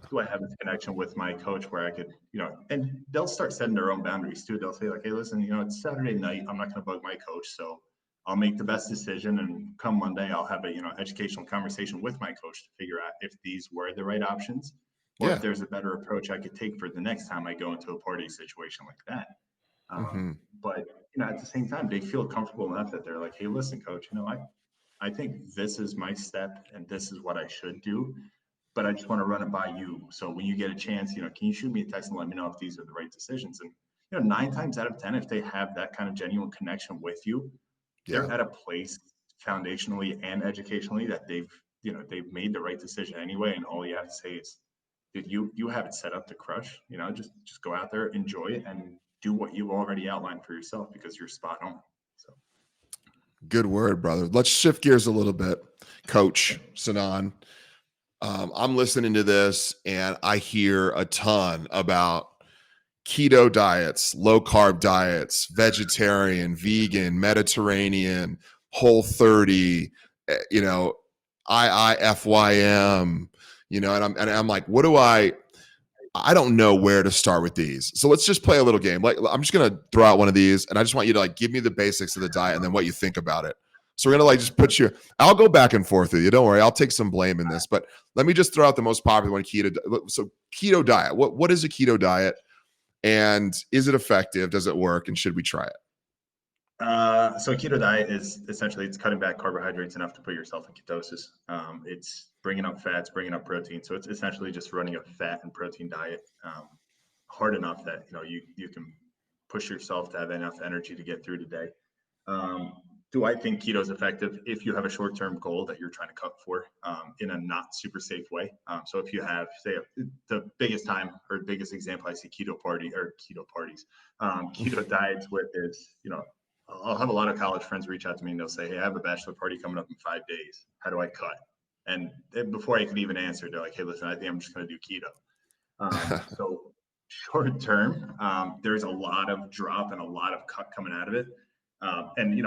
do I have this connection with my coach where I could, and they'll start setting their own boundaries too. They'll say like, hey, listen, it's Saturday night. I'm not going to bug my coach. So I'll make the best decision. And come Monday, I'll have a, educational conversation with my coach to figure out if these were the right options or if Yeah. there's a better approach I could take for the next time I go into a party situation like that. Hmm. But at the same time, they feel comfortable enough that they're like, "Hey, listen, coach. I think this is my step and this is what I should do, but I just want to run it by you. So when you get a chance, can you shoot me a text and let me know if these are the right decisions?" And 9 times out of 10, if they have that kind of genuine connection with you, Yeah. they're at a place foundationally and educationally that they've made the right decision anyway. And all you have to say is, dude, you have it set up to crush. Just go out there, enjoy it, and do what you've already outlined for yourself because you're spot on. So Good word, brother. Let's shift gears a little bit. yeah, Coach Sinan, I'm listening to this and I hear a ton about keto diets, low carb diets, vegetarian, vegan, Mediterranean, whole 30, IIFYM, and I'm like, what do I don't know where to start with these. So let's just play a little game. Like, I'm just going to throw out one of these and I just want you to give me the basics of the diet and then what you think about it. So we're going to just put you, I'll go back and forth with you. Don't worry. I'll take some blame in this, but let me just throw out the most popular one, keto. So keto diet, what is a keto diet? And is it effective? Does it work? And should we try it? so keto diet is essentially it's cutting back carbohydrates enough to put yourself in ketosis. It's bringing up fats, bringing up protein. So it's essentially just running a fat and protein diet hard enough that you can push yourself to have enough energy to get through the day. Um, do I think keto is effective if you have a short-term goal that you're trying to cut for in a not super safe way? So if you have, say, the biggest time or biggest example I see keto parties, keto diets with is, I'll have a lot of college friends reach out to me and they'll say, hey, I have a bachelor party coming up in 5 days. How do I cut? And before I could even answer, they're like, hey, listen, I think I'm just going to do keto. So short term, there's a lot of drop and a lot of cut coming out of it. And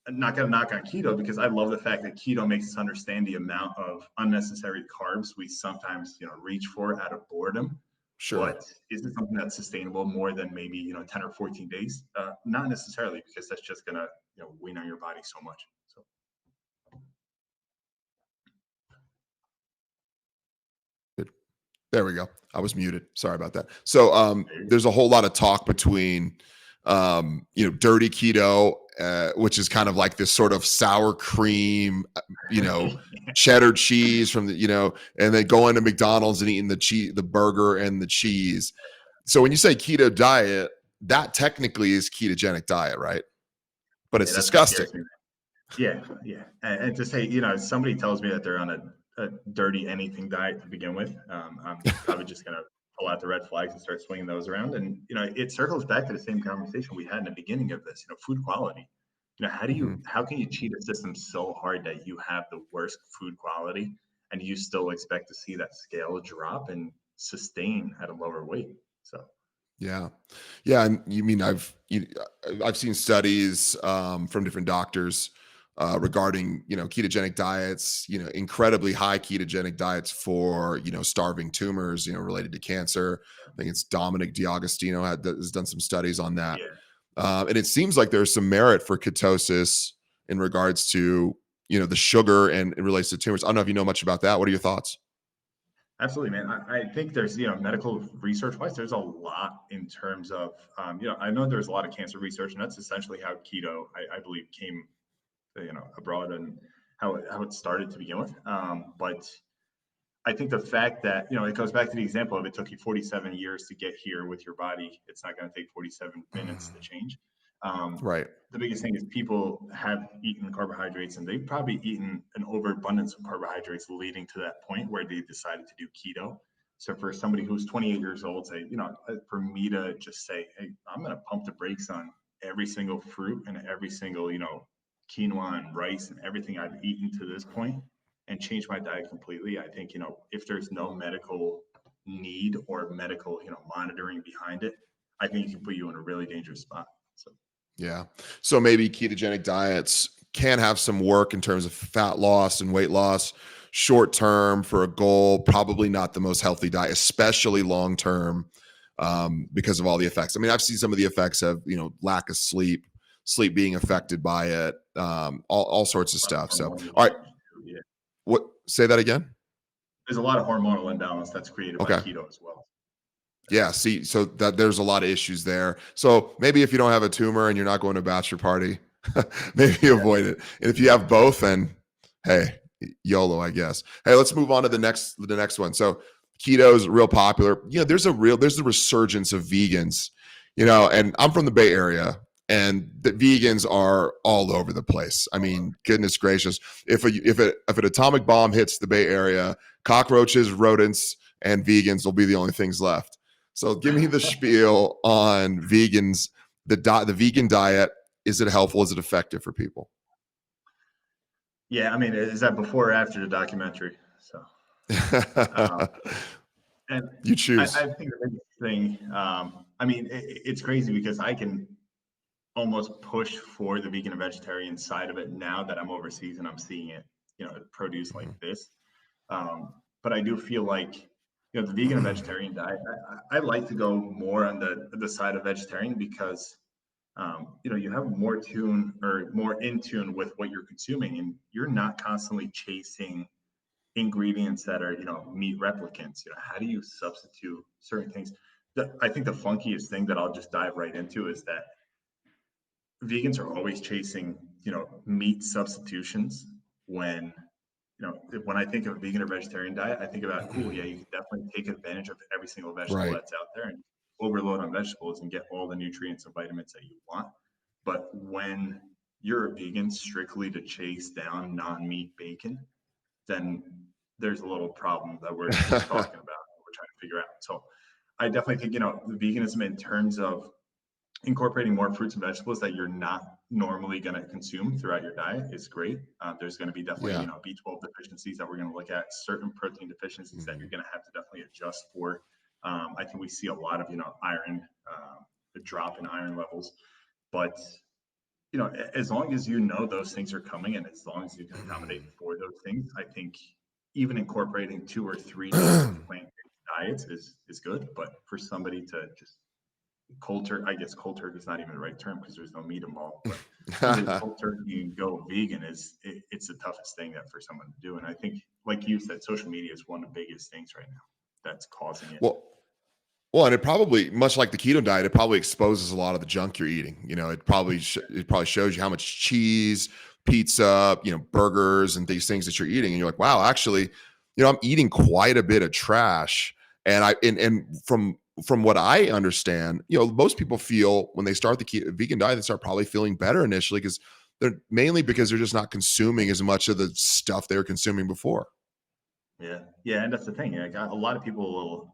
I'm not going to knock on keto because I love the fact that keto makes us understand the amount of unnecessary carbs we sometimes reach for out of boredom. Sure. But is it something that's sustainable more than maybe 10 or 14 days? Not necessarily, because that's just gonna wean on your body so much. So There we go. I was muted. Sorry about that. So there's a whole lot of talk between dirty keto, which is kind of like this sort of sour cream, cheddar cheese from and then going to McDonald's and eating the burger and the cheese. So when you say keto diet, that technically is ketogenic diet, right? But yeah, it's that's what disgusting. scares me. Yeah, yeah. And to say, somebody tells me that they're on a dirty anything diet to begin with, I'm probably just going to pull out the red flags and start swinging those around. And, it circles back to the same conversation we had in the beginning of this, food quality. Hmm. How can you cheat a system so hard that you have the worst food quality and you still expect to see that scale drop and sustain at a lower weight? So, Yeah, yeah, and you mean I've seen studies from different doctors regarding ketogenic diets, incredibly high ketogenic diets for starving tumors, related to cancer. I think it's Dominic D'Agostino has done some studies on that, yeah. and it seems like there's some merit for ketosis in regards to the sugar and it relates to tumors. I don't know if you know much about that. What are your thoughts? Absolutely, man. I think there's, medical research wise, there's a lot in terms of, I know there's a lot of cancer research, and that's essentially how keto, I believe, came, abroad and how it started to begin with. But I think the fact that, it goes back to the example of it took you 47 years to get here with your body. It's not going to take 47 minutes to change. Right. The biggest thing is people have eaten carbohydrates and they've probably eaten an overabundance of carbohydrates leading to that point where they decided to do keto. So for somebody who's 28 years old, say, for me to just say, hey, I'm going to pump the brakes on every single fruit and every single, quinoa and rice and everything I've eaten to this point and change my diet completely. I think, if there's no medical need or medical, monitoring behind it, I think it can put you in a really dangerous spot. So. Yeah. So maybe ketogenic diets can have some work in terms of fat loss and weight loss short term for a goal, probably not the most healthy diet, especially long term, because of all the effects. I mean, I've seen some of the effects of, lack of sleep being affected by it, all sorts of stuff. So, all right. Yeah. What, say that again? There's a lot of hormonal imbalance that's created by keto as well. Yeah, see, so that there's a lot of issues there. So maybe if you don't have a tumor and you're not going to a bachelor party, maybe avoid it. And if you have both, then hey, YOLO, I guess. Hey, let's move on to the next one. So keto is real popular. There's the resurgence of vegans, and I'm from the Bay Area and the vegans are all over the place. I mean, goodness gracious. If an atomic bomb hits the Bay Area, cockroaches, rodents, and vegans will be the only things left. So give me the spiel on vegans, the vegan diet. Is it helpful? Is it effective for people? Yeah, I mean, is that before or after the documentary? So, and you choose. I think the biggest thing, I mean, it's crazy because I can almost push for the vegan and vegetarian side of it now that I'm overseas and I'm seeing it, produce like this. But I do feel like, the vegan and vegetarian diet, I like to go more on the side of vegetarian because, you have more in tune with what you're consuming and you're not constantly chasing ingredients that are, meat replicants. How do you substitute certain things? I think the funkiest thing that I'll just dive right into is that vegans are always chasing, meat substitutions when I think of a vegan or vegetarian diet, I think about, cool, yeah, you can definitely take advantage of every single vegetable that's out there and overload on vegetables and get all the nutrients and vitamins that you want. But when you're a vegan strictly to chase down non-meat bacon, then there's a little problem that we're talking about and we're trying to figure out. So I definitely think, the veganism in terms of incorporating more fruits and vegetables that you're not normally going to consume throughout your diet is great. There's going to be definitely, B12 deficiencies that we're going to look at, certain protein deficiencies that you're going to have to definitely adjust for. I think we see a lot of, iron, the drop in iron levels, but as long as those things are coming and as long as you can accommodate for those things, I think even incorporating 2 or 3 different plant-based diets is good. But for somebody to just cold turkey, I guess cold turkey is not even the right term because there's no meat involved, but cold turkey and go vegan it's the toughest thing that for someone to do. And I think, like you said, social media is one of the biggest things right now that's causing it. Well, and it probably, much like the keto diet, it probably exposes a lot of the junk you're eating. It probably shows you how much cheese, pizza, burgers, and these things that you're eating, and you're like, wow, actually, I'm eating quite a bit of trash. And from what I understand, most people feel when they start the vegan diet, they start probably feeling better initially because they're just not consuming as much of the stuff they were consuming before. Yeah, and that's the thing. Like, a lot of people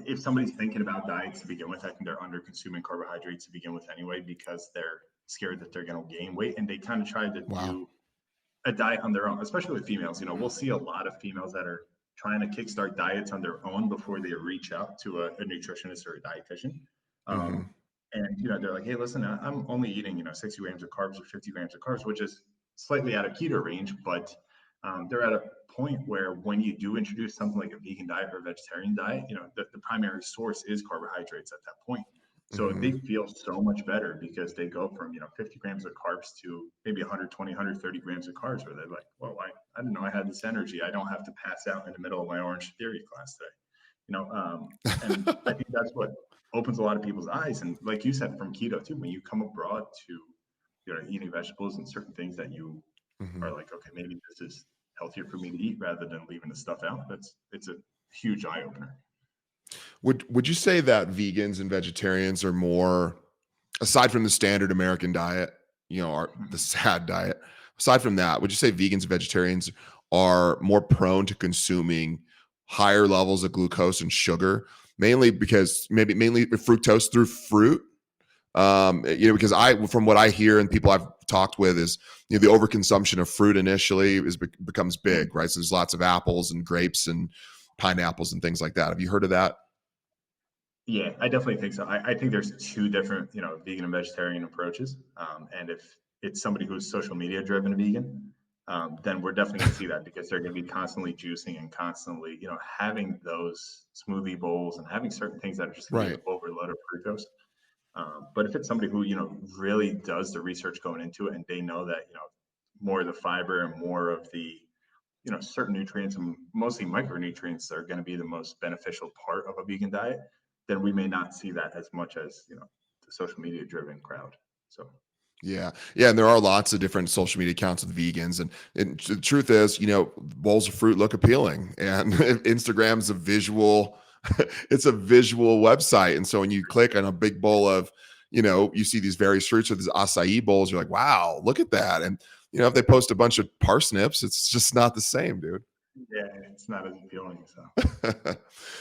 if somebody's thinking about diets to begin with, I think they're under consuming carbohydrates to begin with anyway because they're scared that they're going to gain weight, and they kind of try to do a diet on their own, especially with females. We'll see a lot of females that are trying to kickstart diets on their own before they reach out to a nutritionist or a dietitian. And, they're like, hey, listen, I'm only eating, 60 grams of carbs or 50 grams of carbs, which is slightly out of keto range, but they're at a point where when you do introduce something like a vegan diet or a vegetarian diet, the primary source is carbohydrates at that point. So they feel so much better because they go from, 50 grams of carbs to maybe 120, 130 grams of carbs, where they're like, well, I didn't know I had this energy. I don't have to pass out in the middle of my Orange Theory class today. And I think that's what opens a lot of people's eyes. And like you said, from keto too, when you come abroad to, eating vegetables and certain things that you are like, okay, maybe this is healthier for me to eat rather than leaving the stuff out. It's a huge eye opener. Would you say that vegans and vegetarians are more, aside from the standard American diet, the sad diet, aside from that, would you say vegans and vegetarians are more prone to consuming higher levels of glucose and sugar, mainly fructose through fruit? Because from what I hear and people I've talked with is, the overconsumption of fruit initially becomes big, right? So there's lots of apples and grapes and pineapples and things like that. Have you heard of that? Yeah, I definitely think so. I think there's two different, vegan and vegetarian approaches. And if it's somebody who's social media driven vegan, then we're definitely going to see that, because they're going to be constantly juicing and constantly, having those smoothie bowls and having certain things that are just going to be an overload of fructose. But if it's somebody who, really does the research going into it, and they know that, more of the fiber and more of the, certain nutrients and mostly micronutrients are going to be the most beneficial part of a vegan diet, then we may not see that as much as, the social media driven crowd. So. Yeah. And there are lots of different social media accounts with vegans. And the truth is, bowls of fruit look appealing, and Instagram's a visual, it's a visual website. And so when you click on a big bowl of, you see these various fruits with these acai bowls, you're like, wow, look at that. And, if they post a bunch of parsnips, it's just not the same, dude. Yeah, it's not as appealing. So,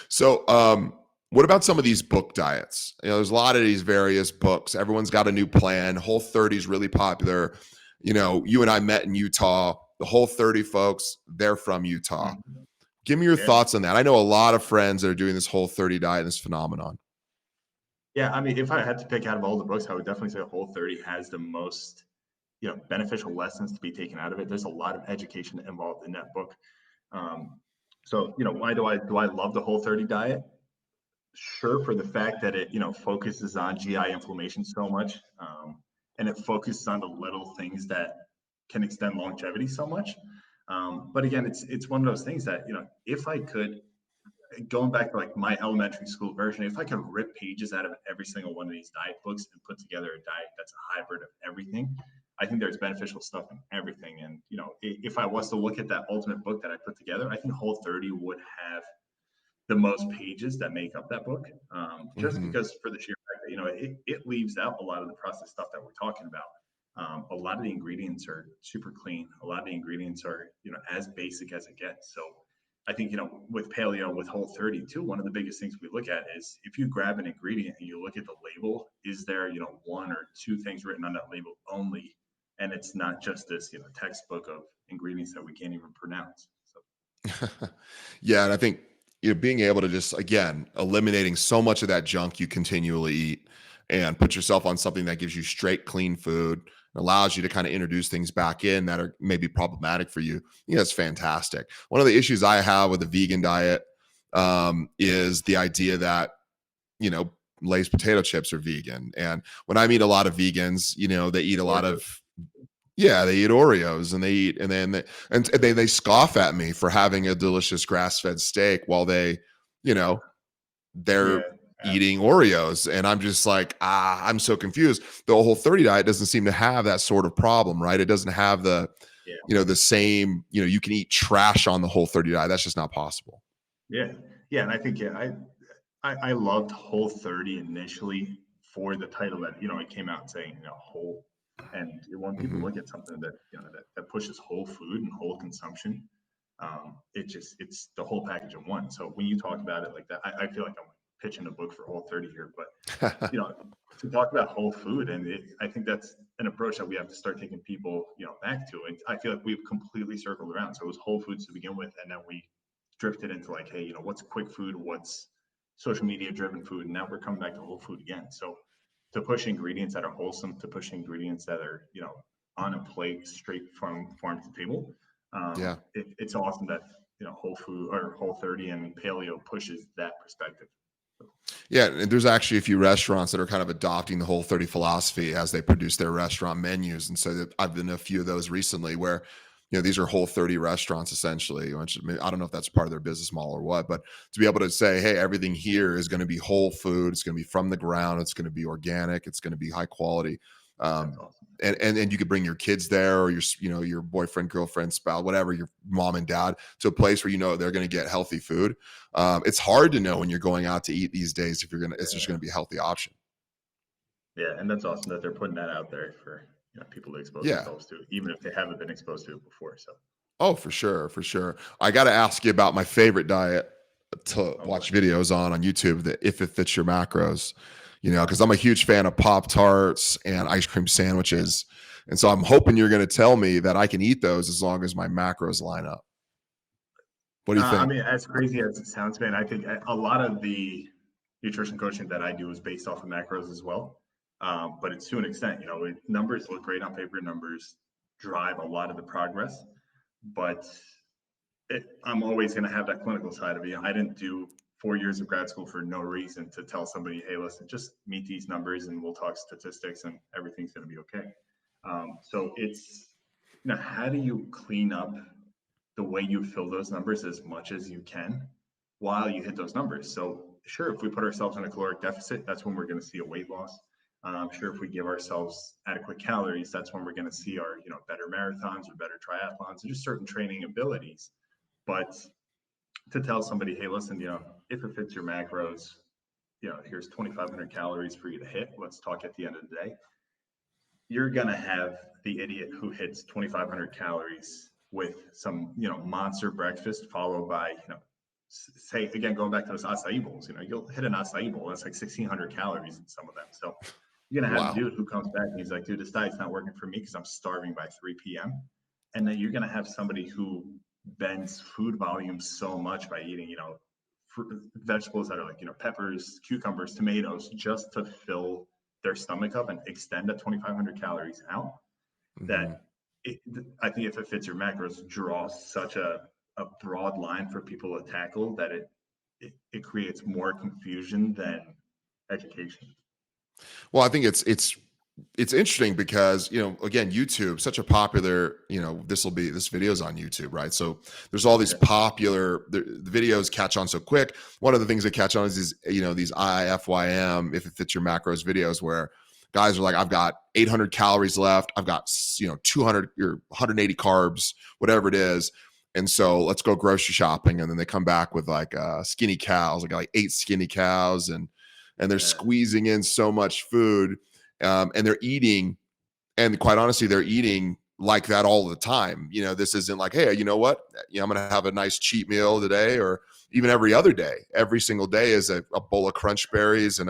so what about some of these book diets? There's a lot of these various books. Everyone's got a new plan. Whole30 is really popular. You and I met in Utah. The Whole30 folks, they're from Utah. Give me your thoughts on that. I know a lot of friends that are doing this Whole30 diet and this phenomenon. Yeah, I mean, if I had to pick out of all the books, I would definitely say Whole30 has the most, beneficial lessons to be taken out of it. There's a lot of education involved in that book. So, why do I love the Whole30 diet? Sure, for the fact that it, focuses on GI inflammation so much, and it focuses on the little things that can extend longevity so much. But again, it's one of those things that, if I could, going back to like my elementary school version, if I could rip pages out of every single one of these diet books and put together a diet that's a hybrid of everything, I think there's beneficial stuff in everything. And, if I was to look at that ultimate book that I put together, I think Whole30 would have the most pages that make up that book, just because for the sheer fact that, it leaves out a lot of the processed stuff that we're talking about. A lot of the ingredients are super clean. A lot of the ingredients are, as basic as it gets. So I think, with paleo, with Whole30 too, one of the biggest things we look at is if you grab an ingredient and you look at the label, is there, one or two things written on that label only? And it's not just this, textbook of ingredients that we can't even pronounce. So. Yeah. And I think, being able to just, again, eliminating so much of that junk you continually eat and put yourself on something that gives you straight, clean food, allows you to kind of introduce things back in that are maybe problematic for you. It's fantastic. One of the issues I have with the vegan diet is the idea that, Lay's potato chips are vegan. And when I meet a lot of vegans, they eat a lot of, they eat Oreos, and they scoff at me for having a delicious grass-fed steak while they're eating Oreos. And I'm just like, I'm so confused. The Whole30 diet doesn't seem to have that sort of problem, right? It doesn't have the, the same, you can eat trash on the Whole30 diet. That's just not possible. Yeah. And I think, I loved Whole30 initially for the title that, it came out saying, whole. And when people look at something that, that pushes whole food and whole consumption, it's the whole package in one. So when you talk about it like that, I feel like I'm pitching a book for Whole30 here, but to talk about whole food, and I think that's an approach that we have to start taking people, back to. And I feel like we've completely circled around. So it was whole foods to begin with, and then we drifted into like, hey, what's quick food, what's social media driven food, and now we're coming back to whole food again. So to push ingredients that are wholesome, to push ingredients that are, on a plate straight from farm to table. It's awesome that, whole food or Whole30 and paleo pushes that perspective. Yeah, and there's actually a few restaurants that are kind of adopting the Whole30 philosophy as they produce their restaurant menus. And so I've been to a few of those recently where, these are Whole30 restaurants essentially, which I don't know if that's part of their business model or what, but to be able to say, hey, everything here is going to be whole food. It's going to be from the ground. It's going to be organic. It's going to be high quality. That's Um, awesome. and you could bring your kids there, or your boyfriend, girlfriend, spouse, whatever, your mom and dad, to a place where they're going to get healthy food. It's hard to know when you're going out to eat these days if it's just going to be a healthy option. Yeah, and that's awesome that they're putting that out there for people to expose Yeah. themselves to, even if they haven't been exposed to it before. So, Oh, for sure, for sure. I got to ask you about my favorite diet to oh boy. watch videos on YouTube, that if it fits your macros, because I'm a huge fan of Pop Tarts and ice cream sandwiches. And so I'm hoping you're going to tell me that I can eat those as long as my macros line up. What do you I think? mean, as crazy as it sounds, man, I think a lot of the nutrition coaching that I do is based off of macros as well. But it's to an extent, numbers look great on paper. Numbers drive a lot of the progress, but I'm always going to have that clinical side of it. I didn't do 4 years of grad school for no reason to tell somebody, hey, listen, just meet these numbers and we'll talk statistics and everything's going to be okay. So it's, how do you clean up the way you fill those numbers as much as you can while you hit those numbers? So sure, if we put ourselves in a caloric deficit, that's when we're going to see a weight loss. Sure, if we give ourselves adequate calories, that's when we're going to see our, better marathons or better triathlons and just certain training abilities. But to tell somebody, hey, listen, if it fits your macros, here's 2,500 calories for you to hit. Let's talk at the end of the day. You're going to have the idiot who hits 2,500 calories with some, monster breakfast followed by, say, again, going back to those acai bowls, you'll hit an acai bowl. That's like 1,600 calories in some of them. So you're going to have Wow. a dude who comes back and he's like, dude, this diet's not working for me because I'm starving by 3 p.m. And then you're going to have somebody who bends food volume so much by eating, vegetables that are like, peppers, cucumbers, tomatoes, just to fill their stomach up and extend that 2,500 calories out. Mm-hmm. That I think if it fits your macros, draws such a broad line for people to tackle that it creates more confusion than education. Well, I think it's interesting because, again, YouTube, such a popular, this video's on YouTube, right? So there's all these popular, the videos catch on so quick. One of the things that catch on is these IFYM, if it fits your macros videos, where guys are like, I've got 800 calories left. I've got, 200 or 180 carbs, whatever it is. And so let's go grocery shopping. And then they come back with like skinny cows. I got like 8 skinny cows, and they're squeezing in so much food. And they're eating, and quite honestly, they're eating like that all the time. This isn't like, hey, you know what? I'm going to have a nice cheat meal today, or even every other day. Every single day is a bowl of crunch berries and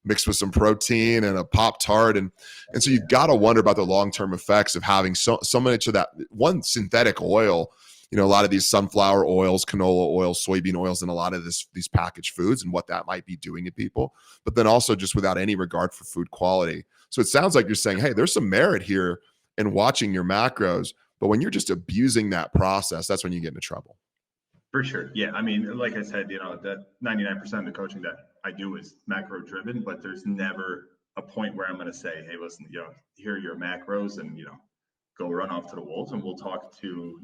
mixed with some protein and a Pop Tart. And so you got to wonder about the long-term effects of having so much of that one synthetic oil, a lot of these sunflower oils, canola oils, soybean oils, and a lot of these packaged foods, and what that might be doing to people, but then also just without any regard for food quality. So it sounds like you're saying, hey, there's some merit here in watching your macros, but when you're just abusing that process, that's when you get into trouble. For sure. Yeah. I mean, like I said, that 99% of the coaching that I do is macro driven, but there's never a point where I'm going to say, hey, listen, here are your macros, and, go run off to the wolves, and we'll talk to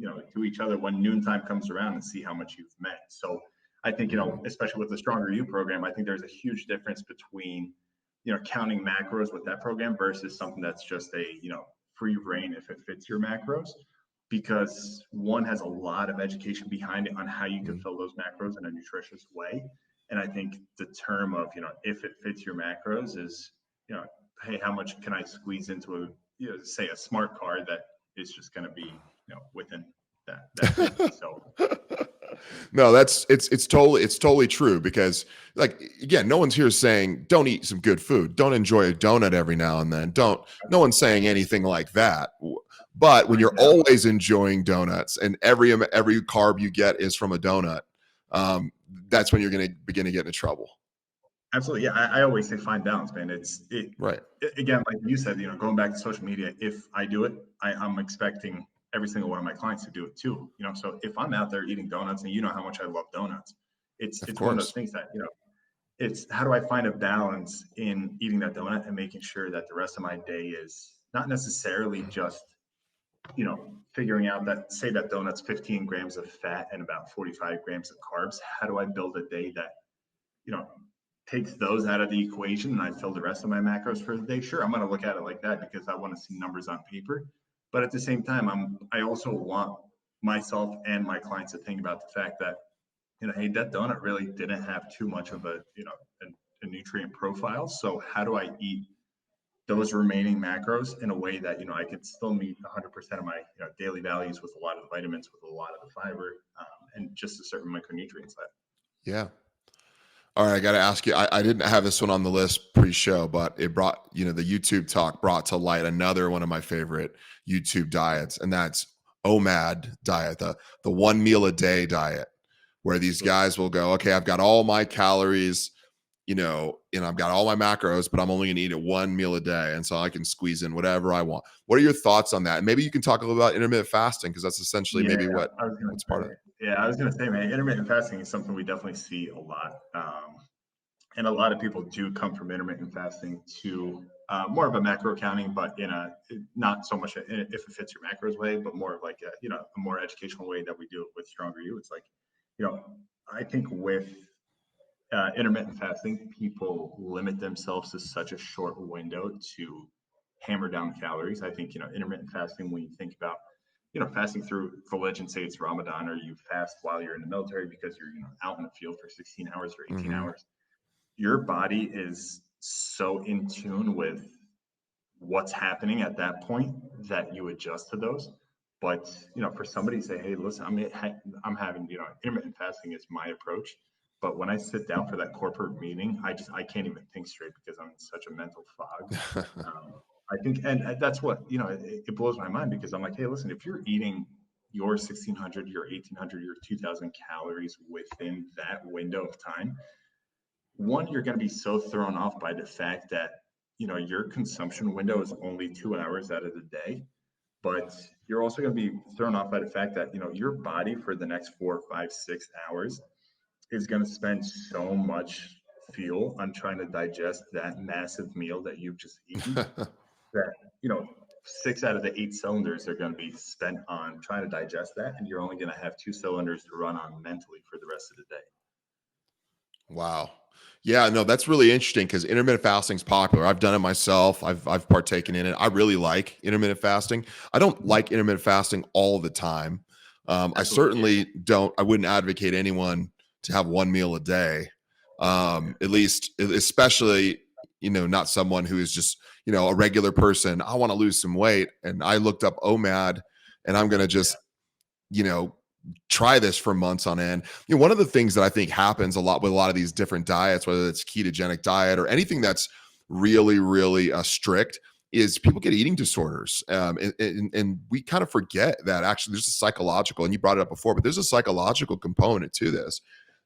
each other when noontime comes around and see how much you've met. So I think, especially with the Stronger You program, I think there's a huge difference between, counting macros with that program versus something that's just a, free reign if it fits your macros, because one has a lot of education behind it on how you can fill those macros in a nutritious way. And I think the term of, if it fits your macros is, hey, how much can I squeeze into a, say a smart car that is just going to be, within that. So no, it's totally true, because, like, again, no one's here saying don't eat some good food, don't enjoy a donut every now and then, no one's saying anything like that. But when you're always enjoying donuts and every carb you get is from a donut, that's when you're going to begin to get into trouble. Absolutely. Yeah. I always say find balance, man. Right. Again, like you said, going back to social media, if I do it, I'm expecting every single one of my clients to do it too. So if I'm out there eating donuts, and how much I love donuts, it's one of those things that, it's how do I find a balance in eating that donut and making sure that the rest of my day is not necessarily just, figuring out that, say that donut's 15 grams of fat and about 45 grams of carbs. How do I build a day that, takes those out of the equation and I fill the rest of my macros for the day, sure, I'm going to look at it like that because I want to see numbers on paper. But at the same time, I also want myself and my clients to think about the fact that, hey, that donut really didn't have too much of a nutrient profile. So how do I eat those remaining macros in a way that, I could still meet 100% of my daily values with a lot of the vitamins, with a lot of the fiber, and just a certain micronutrients that. Yeah. All right, I got to ask you. I didn't have this one on the list pre-show, but it brought, the YouTube talk brought to light another one of my favorite YouTube diets, and that's OMAD diet, the 1 meal a day diet, where these guys will go, okay, I've got all my calories, and I've got all my macros, but I'm only going to eat it 1 meal a day, and so I can squeeze in whatever I want. What are your thoughts on that? And maybe you can talk a little about intermittent fasting, because that's essentially maybe what's part of it. Yeah, I was going to say, man, intermittent fasting is something we definitely see a lot. And a lot of people do come from intermittent fasting to more of a macro counting, but not so much if it fits your macros way, but more of like a more educational way that we do it with Stronger You. It's like, I think with intermittent fasting, people limit themselves to such a short window to hammer down calories. I think, intermittent fasting, when you think about fasting through religion, say it's Ramadan, or you fast while you're in the military because you're out in the field for 16 hours or 18 hours, your body is so in tune with what's happening at that point that you adjust to those. But for somebody to say, hey, listen, I'm having intermittent fasting is my approach. But when I sit down for that corporate meeting, I can't even think straight because I'm in such a mental fog. I think, and that's what, it blows my mind because I'm like, hey, listen, if you're eating your 1,600, your 1,800, your 2,000 calories within that window of time, one, you're going to be so thrown off by the fact that, your consumption window is only 2 hours out of the day. But you're also going to be thrown off by the fact that, your body for the next 4, 5, 6 hours is going to spend so much fuel on trying to digest that massive meal that you've just eaten that 6 out of the 8 cylinders are going to be spent on trying to digest that, and you're only going to have 2 cylinders to run on mentally for the rest of the day. Wow. Yeah, no, that's really interesting because intermittent fasting is popular. I've done it myself. I've partaken in it. I really like intermittent fasting. I don't like intermittent fasting all the time. I certainly don't. I wouldn't advocate anyone to have 1 meal a day. At least, especially, not someone who is just, a regular person. I want to lose some weight, and I looked up OMAD, and I'm going to just, try this for months on end. One of the things that I think happens a lot with a lot of these different diets, whether it's ketogenic diet or anything that's really, really strict, is people get eating disorders. And we kind of forget that actually there's a psychological, and you brought it up before, but there's a psychological component to this.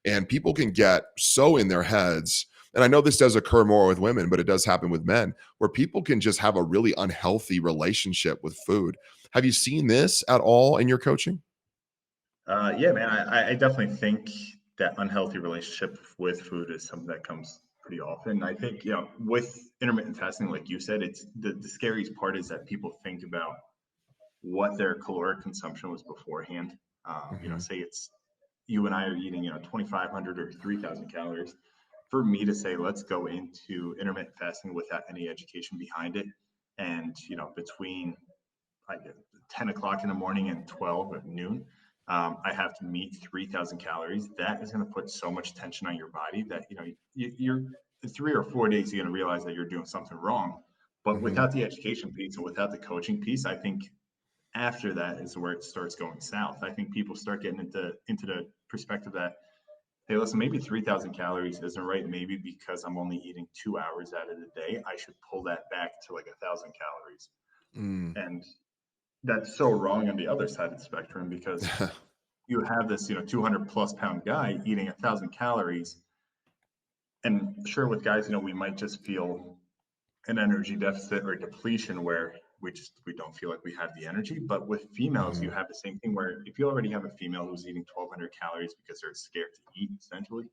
And people can get so in their heads, and I know this does occur more with women, but it does happen with men, where people can just have a really unhealthy relationship with food. Have you seen this at all in your coaching? Yeah, man, I definitely think that unhealthy relationship with food is something that comes pretty often. I think, with intermittent fasting, like you said, it's the scariest part is that people think about what their caloric consumption was beforehand. Say it's you and I are eating, 2,500 or 3,000 calories. For me to say, let's go into intermittent fasting without any education behind it, and between like 10 o'clock in the morning and 12 at noon, I have to meet 3,000 calories. That is going to put so much tension on your body that, you're 3 or 4 days, you're going to realize that you're doing something wrong. But without the education piece and without the coaching piece, I think after that is where it starts going south. I think people start getting into the perspective that, hey, listen, maybe 3,000 calories isn't right. Maybe because I'm only eating 2 hours out of the day, I should pull that back to like 1,000 calories. And that's so wrong on the other side of the spectrum because you have this 200 plus pound guy eating 1,000 calories, and sure, with guys, we might just feel an energy deficit or depletion where we don't feel like we have the energy. But with females, you have the same thing where if you already have a female who's eating 1,200 calories because they're scared to eat, essentially,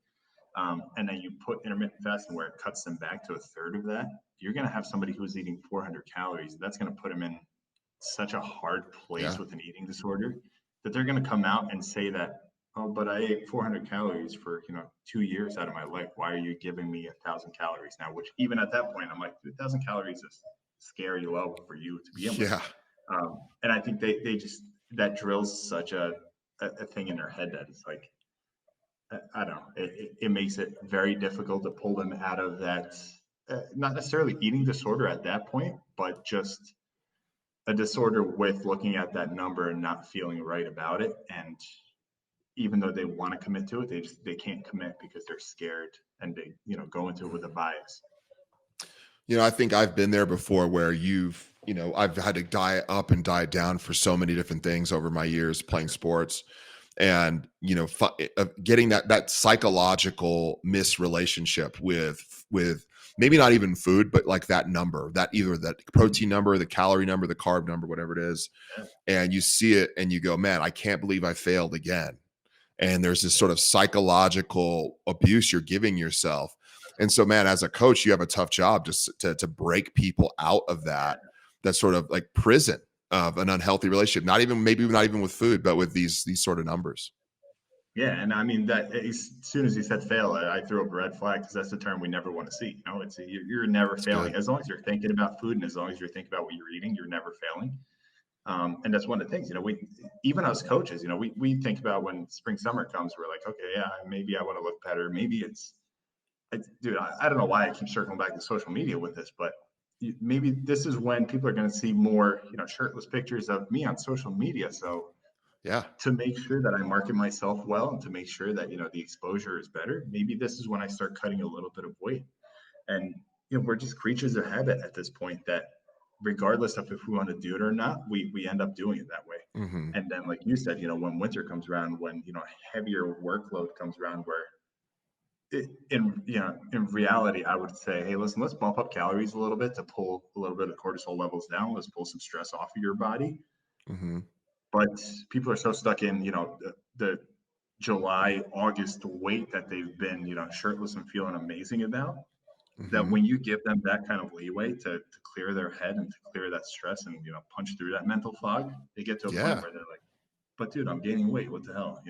and then you put intermittent fasting where it cuts them back to a third of that, you're going to have somebody who's eating 400 calories. That's going to put them in such a hard place with an eating disorder that they're going to come out and say that, oh, but I ate 400 calories for, 2 years out of my life. Why are you giving me 1,000 calories now? Which even at that point, I'm like, 1,000 calories is scary low for you to begin with. Yeah. And I think they just, that drills such a thing in their head that it's like, I don't know, it makes it very difficult to pull them out of that, not necessarily eating disorder at that point, but just a disorder with looking at that number and not feeling right about it. And even though they want to commit to it, they can't commit because they're scared, and they go into it with a bias. I think I've been there before where I've had to diet up and diet down for so many different things over my years playing sports. And, getting that psychological misrelationship with maybe not even food, but like that number, that either that protein number, the calorie number, the carb number, whatever it is. And you see it and you go, man, I can't believe I failed again. And there's this sort of psychological abuse you're giving yourself. And so, man, as a coach, you have a tough job just to break people out of that sort of like prison of an unhealthy relationship. Maybe not even with food, but with these sort of numbers. Yeah, and I mean that as soon as he said fail, I threw up a red flag because that's the term we never want to see. It's you're never That's failing good. as long as you're thinking about food and as long as you're thinking about what you're eating, you're never failing. And that's one of the things, we even as coaches, we think about when spring summer comes, we're like, okay, yeah, maybe I want to look better. Maybe dude, I don't know why I keep circling back to social media with this, but maybe this is when people are going to see more, shirtless pictures of me on social media. So Yeah. to make sure that I market myself well and to make sure that, the exposure is better, maybe this is when I start cutting a little bit of weight. And, we're just creatures of habit at this point that regardless of if we want to do it or not, we end up doing it that way. Mm-hmm. And then, like you said, when winter comes around, when, heavier workload comes around where in reality, I would say, hey, listen, let's bump up calories a little bit to pull a little bit of cortisol levels down. Let's pull some stress off of your body. Mm-hmm. But people are so stuck in, the July, August weight that they've been, shirtless and feeling amazing about, that Mm-hmm. when you give them that kind of leeway to clear their head and to clear that stress and, punch through that mental fog, they get to a point Yeah. where they're like, but dude, I'm gaining weight. What the hell,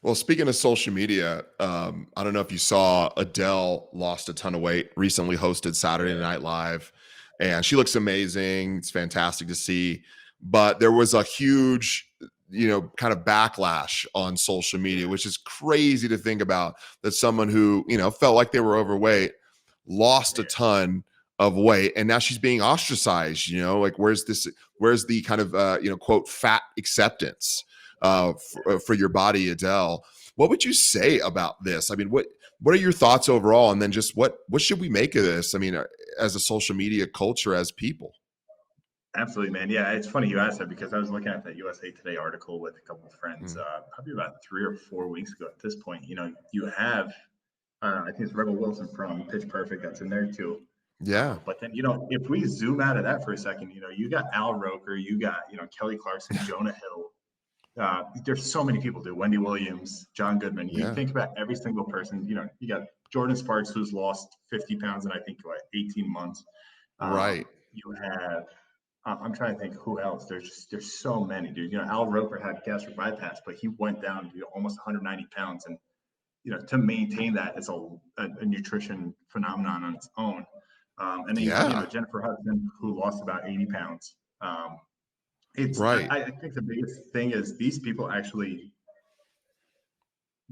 Well, speaking of social media, I don't know if you saw Adele lost a ton of weight, recently hosted Saturday Night Live, and she looks amazing. It's fantastic to see. But there was a huge, kind of backlash on social media, which is crazy to think about, that someone who, felt like they were overweight lost a ton of weight, and now she's being ostracized. Like where's the kind of quote fat acceptance for your body, Adele? What would you say about this? I mean, what are your thoughts overall, and then just what should we make of this? I mean, as a social media culture, as people. Absolutely, man. Yeah, it's funny you asked that because I was looking at that USA Today article with a couple of friends, Mm. probably about 3 or 4 weeks ago. At this point, you have, I think it's Rebel Wilson from Pitch Perfect that's in there too. Yeah. But then, if we zoom out of that for a second, you got Al Roker, you got, Kelly Clarkson, Jonah Hill. There's so many people do. Wendy Williams, John Goodman. You Yeah. think about every single person. You got Jordan Sparks, who's lost 50 pounds in I think 18 months. Right. You have. I'm trying to think who else. There's so many, dude. Al Roker had gastric bypass, but he went down to almost 190 pounds, and to maintain that is a nutrition phenomenon on its own. And then you have Yeah. Jennifer Hudson, who lost about 80 pounds. It's Right. I think the biggest thing is these people actually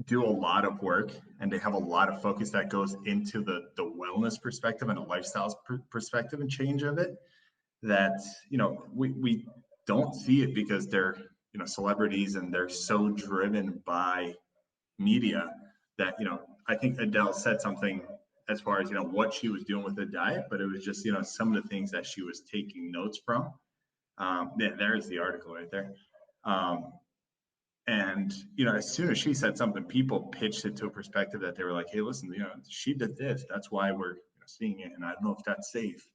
do a lot of work and they have a lot of focus that goes into the wellness perspective and the lifestyle perspective and change of it, that we don't see it because they're celebrities and they're so driven by media that I think Adele said something as far as what she was doing with the diet, but it was just some of the things that she was taking notes from. Yeah, there's the article right there. And as soon as she said something, people pitched it to a perspective that they were like, hey, listen, she did this, that's why we're seeing it, and I don't know if that's safe.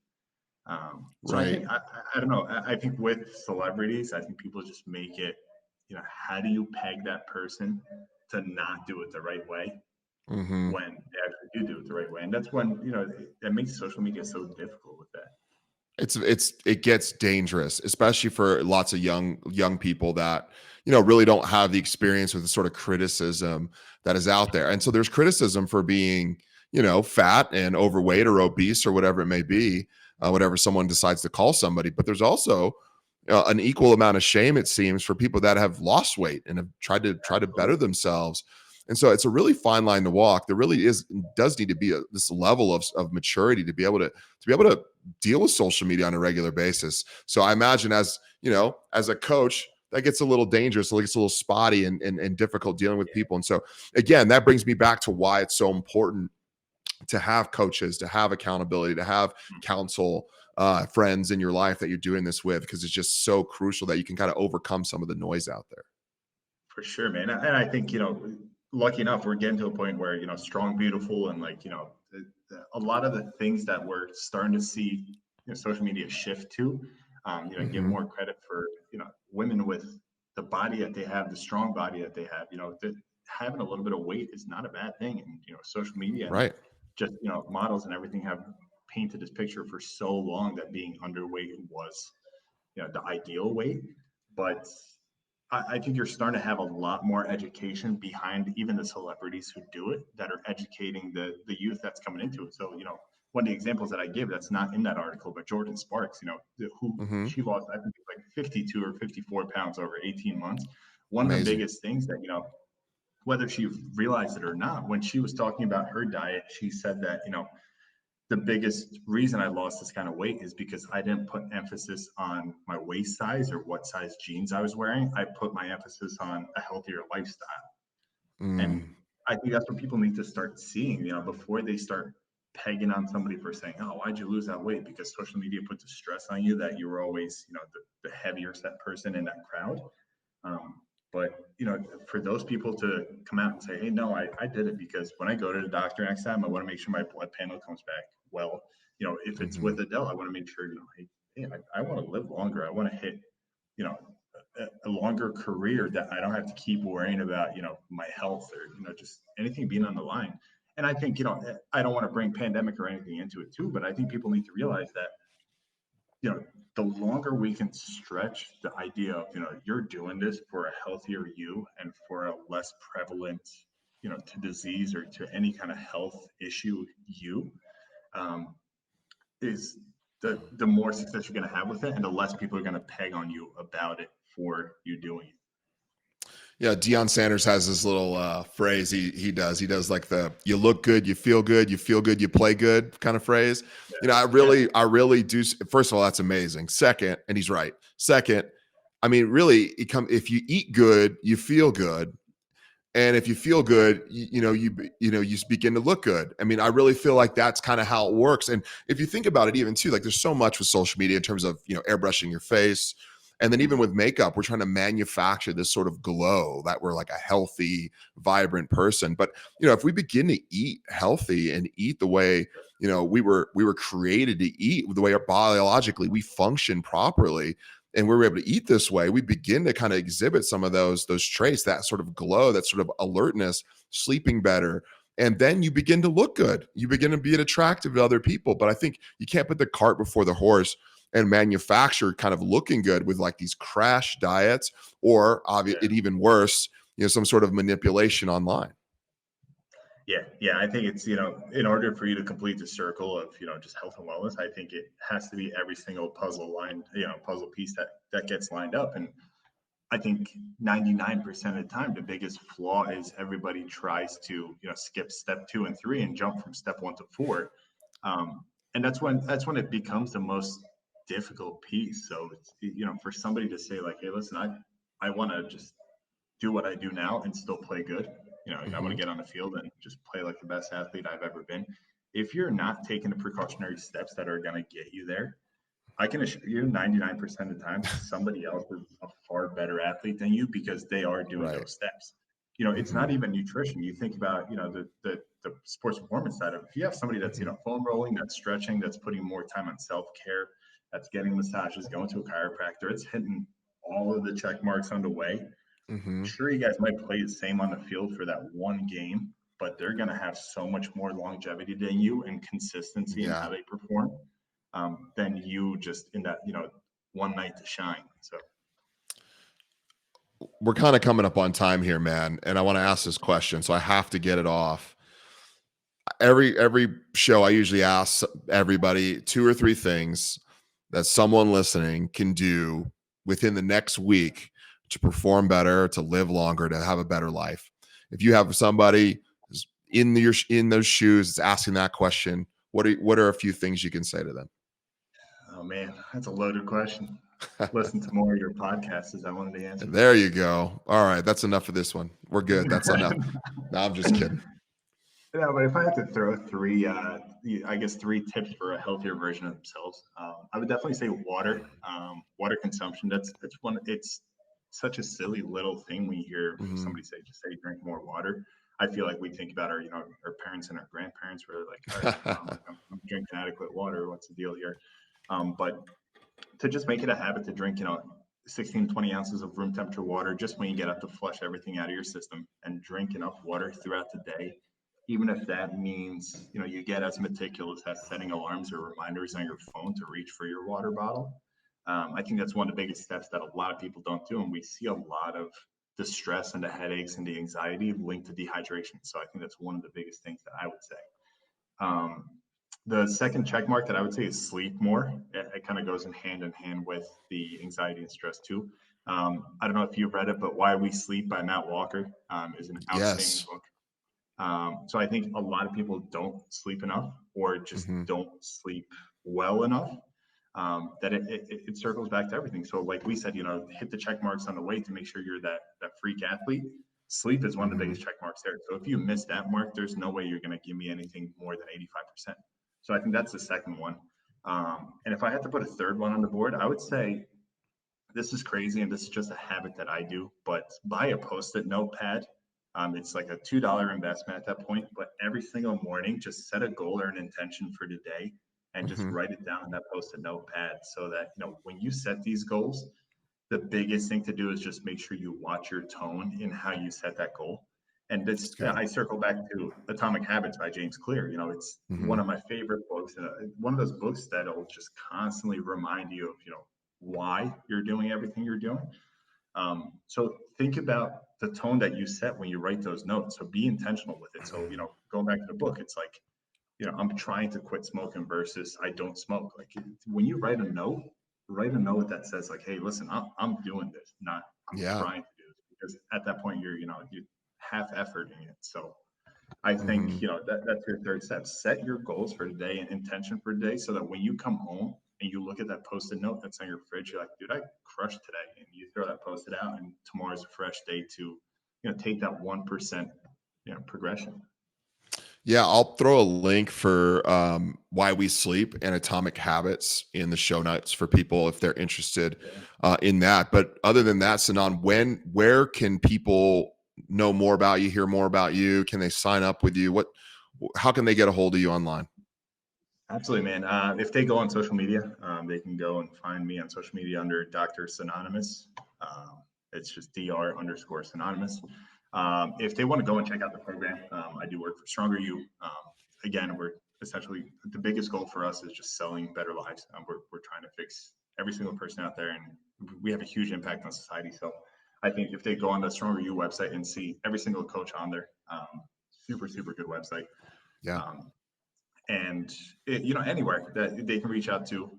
So I Right. think I don't know. I think with celebrities, I think people just make it. How do you peg that person to not do it the right way Mm-hmm. when they actually do it the right way? And that's when it makes social media so difficult with that. It gets dangerous, especially for lots of young people that, really don't have the experience with the sort of criticism that is out there. And so there's criticism for being, fat and overweight or obese or whatever it may be, whatever someone decides to call somebody. But there's also an equal amount of shame, it seems, for people that have lost weight and have tried to better themselves. And so it's a really fine line to walk. There really does need to be this level of maturity to be able to deal with social media on a regular basis. So I imagine, as a coach, that gets a little dangerous, it gets a little spotty and difficult dealing with people. And so again, that brings me back to why it's so important to have coaches, to have accountability, to have counsel, friends in your life that you're doing this with, because it's just so crucial that you can kind of overcome some of the noise out there. For sure, man. And I think, lucky enough, we're getting to a point where, strong, beautiful, and a lot of the things that we're starting to see, social media shift to, give more credit for, women with the body that they have, the strong body that they have, that having a little bit of weight is not a bad thing. And, social media, and Right. just, models and everything have painted this picture for so long that being underweight was, the ideal weight. But I think you're starting to have a lot more education behind even the celebrities who do it, that are educating the youth that's coming into it. So, one of the examples that I give that's not in that article, but Jordan Sparks, who Hmm. she lost, I think, like 52 or 54 pounds over 18 months. One of the Amazing. biggest things that, whether she realized it or not, when she was talking about her diet, she said that, the biggest reason I lost this kind of weight is because I didn't put emphasis on my waist size or what size jeans I was wearing. I put my emphasis on a healthier lifestyle. And Mm. I think that's what people need to start seeing, before they start pegging on somebody for saying, oh, why'd you lose that weight? Because social media puts a stress on you that you were always, the heavier set person in that crowd. But for those people to come out and say, hey, no, I did it because when I go to the doctor next time, I want to make sure my blood panel comes back well. If it's Hmm. with Adele, I want to make sure, hey, I want to live longer. I want to hit, you know, a longer career that I don't have to keep worrying about, my health or, just anything being on the line. And I think, I don't want to bring pandemic or anything into it too, but I think people need to realize that, you know, the longer we can stretch the idea of, you're doing this for a healthier you and for a less prevalent, to disease or to any kind of health issue you, um, is the more success you're going to have with it and the less people are going to peg on you about it for you doing it. Yeah, Deion Sanders has this little phrase he does. He does like the "you look good, you feel good, you play good" kind of phrase. I Yeah. really do. First of all, that's amazing. Second, and he's right. Second, I mean, really, if you eat good, you feel good, and if you feel good, you begin to look good. I mean, I really feel like that's kind of how it works. And if you think about it, even too, like there's so much with social media in terms of airbrushing your face, and then even Mhm. with makeup, we're trying to manufacture this sort of glow that we're like a healthy, vibrant person. But if we begin to eat healthy and eat the way we were created to eat, the way our biologically we function properly, and we're able to eat this way, we begin to kind of exhibit some of those traits, that sort of glow, that sort of alertness, sleeping better. And then you begin to look good. You begin to be attractive to other people. But I think you can't put the cart before the horse and manufacture kind of looking good with like these crash diets, or Yeah. it even worse, some sort of manipulation online. Yeah. I think it's, in order for you to complete the circle of, just health and wellness, I think it has to be every single puzzle piece that gets lined up. And I think 99% of the time, the biggest flaw is everybody tries to, skip step 2 and 3 and jump from step 1 to 4. And that's when it becomes the most difficult piece. So it's, for somebody to say like, hey, listen, I want to just do what I do now and still play good. I want to Hmm. get on the field and just play like the best athlete I've ever been. If you're not taking the precautionary steps that are going to get you there, I can assure you 99% of the time, somebody else is a far better athlete than you because they are doing Right. those steps. It's Hmm. not even nutrition. You think about, the sports performance side of it. If you have somebody that's, Hmm. foam rolling, that's stretching, that's putting more time on self-care, that's getting massages, going to a chiropractor, it's hitting all of the check marks on the way. Hmm. Sure, you guys might play the same on the field for that one game, but they're going to have so much more longevity than you and consistency in Yeah. how they perform. than you just in that, one night to shine. So we're kind of coming up on time here, man. And I want to ask this question, so I have to get it off. Every show I usually ask everybody 2 or 3 things that someone listening can do within the next week to perform better, to live longer, to have a better life. If you have somebody in those shoes that's asking that question, what are a few things you can say to them? Oh man, that's a loaded question. Listen to more of your podcasts is I wanted to answer. There you go. All right, that's enough for this one. We're good. That's enough. No, I'm just kidding. Yeah, but if I had to throw 3, I guess 3 tips for a healthier version of themselves, I would definitely say water. Water consumption. That's one. It's such a silly little thing when you hear somebody say, "Just say drink more water." I feel like we think about our parents and our grandparents were like, "All right, I'm drinking adequate water. What's the deal here?" But to just make it a habit to drink, 16, 20 ounces of room temperature water just when you get up to flush everything out of your system, and drink enough water throughout the day. Even if that means, you get as meticulous as setting alarms or reminders on your phone to reach for your water bottle. I think that's one of the biggest steps that a lot of people don't do. And we see a lot of the stress and the headaches and the anxiety linked to dehydration. So I think that's one of the biggest things that I would say. The second check mark that I would say is sleep more. It kind of goes in hand with the anxiety and stress too. I don't know if you've read it, but Why We Sleep by Matt Walker is an outstanding book. So I think a lot of people don't sleep enough or just don't sleep well enough, that it circles back to everything. So like we said, hit the check marks on the way to make sure you're that freak athlete. Sleep is one of the biggest check marks there. So if you miss that mark, there's no way you're going to give me anything more than 85%. So I think that's the second one. And if I had to put a third one on the board, I would say this is crazy and this is just a habit that I do, but buy a Post-it notepad. It's like a $2 investment at that point, but every single morning, just set a goal or an intention for the day and just write it down in that Post-it notepad so that, when you set these goals, the biggest thing to do is just make sure you watch your tone in how you set that goal. And this, I circle back to Atomic Habits by James Clear. It's one of my favorite books, one of those books that'll just constantly remind you of, why you're doing everything you're doing. So think about the tone that you set when you write those notes. So be intentional with it. So, going back to the book, it's like, I'm trying to quit smoking versus I don't smoke. Like when you write a note that says like, hey, listen, I'm doing this, not I'm trying to do this, because at that point you're half efforting it. So I think, that's your third step. Set your goals for today and intention for today so that when you come home and you look at that Post-it note that's on your fridge, you're like, dude, I crushed today. And you throw that Post-it out and tomorrow's a fresh day to, take that 1%, progression. Yeah, I'll throw a link for Why We Sleep and Atomic Habits in the show notes for people if they're interested in that. But other than that, Sinan, where can people know more about you, hear more about you? Can they sign up with you? How can they get a hold of you online? Absolutely, man. If they go on social media, they can go and find me on social media under Dr. Synonymous. It's just Dr_Synonymous. If they want to go and check out the program, I do work for Stronger You. Again, we're essentially, the biggest goal for us is just selling better lives. We're trying to fix every single person out there, and we have a huge impact on society. So I think if they go on the Stronger You website and see every single coach on there, super, super good website. Yeah. And anywhere that they can reach out to.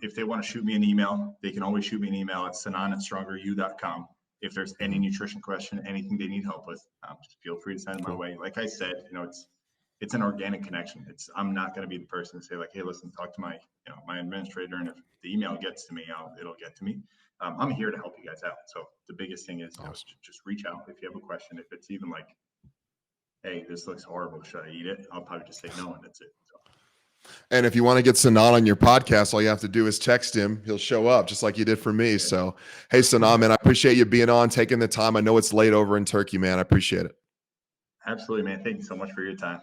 If they want to shoot me an email, they can always shoot me an email at sinan@strongeryou.com. If there's any nutrition question, anything they need help with, just feel free to send it my way. Like I said, it's an organic connection. I'm not going to be the person to say like, hey, listen, talk to my my administrator, and if the email gets to me, it'll get to me. I'm here to help you guys out. So the biggest thing is just reach out if you have a question. If it's even like, hey, this looks horrible, should I eat it? I'll probably just say no, and that's it. So. And if you want to get Sinan on your podcast, all you have to do is text him. He'll show up just like you did for me. So, hey, Sinan, man, I appreciate you being on, taking the time. I know it's late over in Turkey, man. I appreciate it. Absolutely, man. Thank you so much for your time.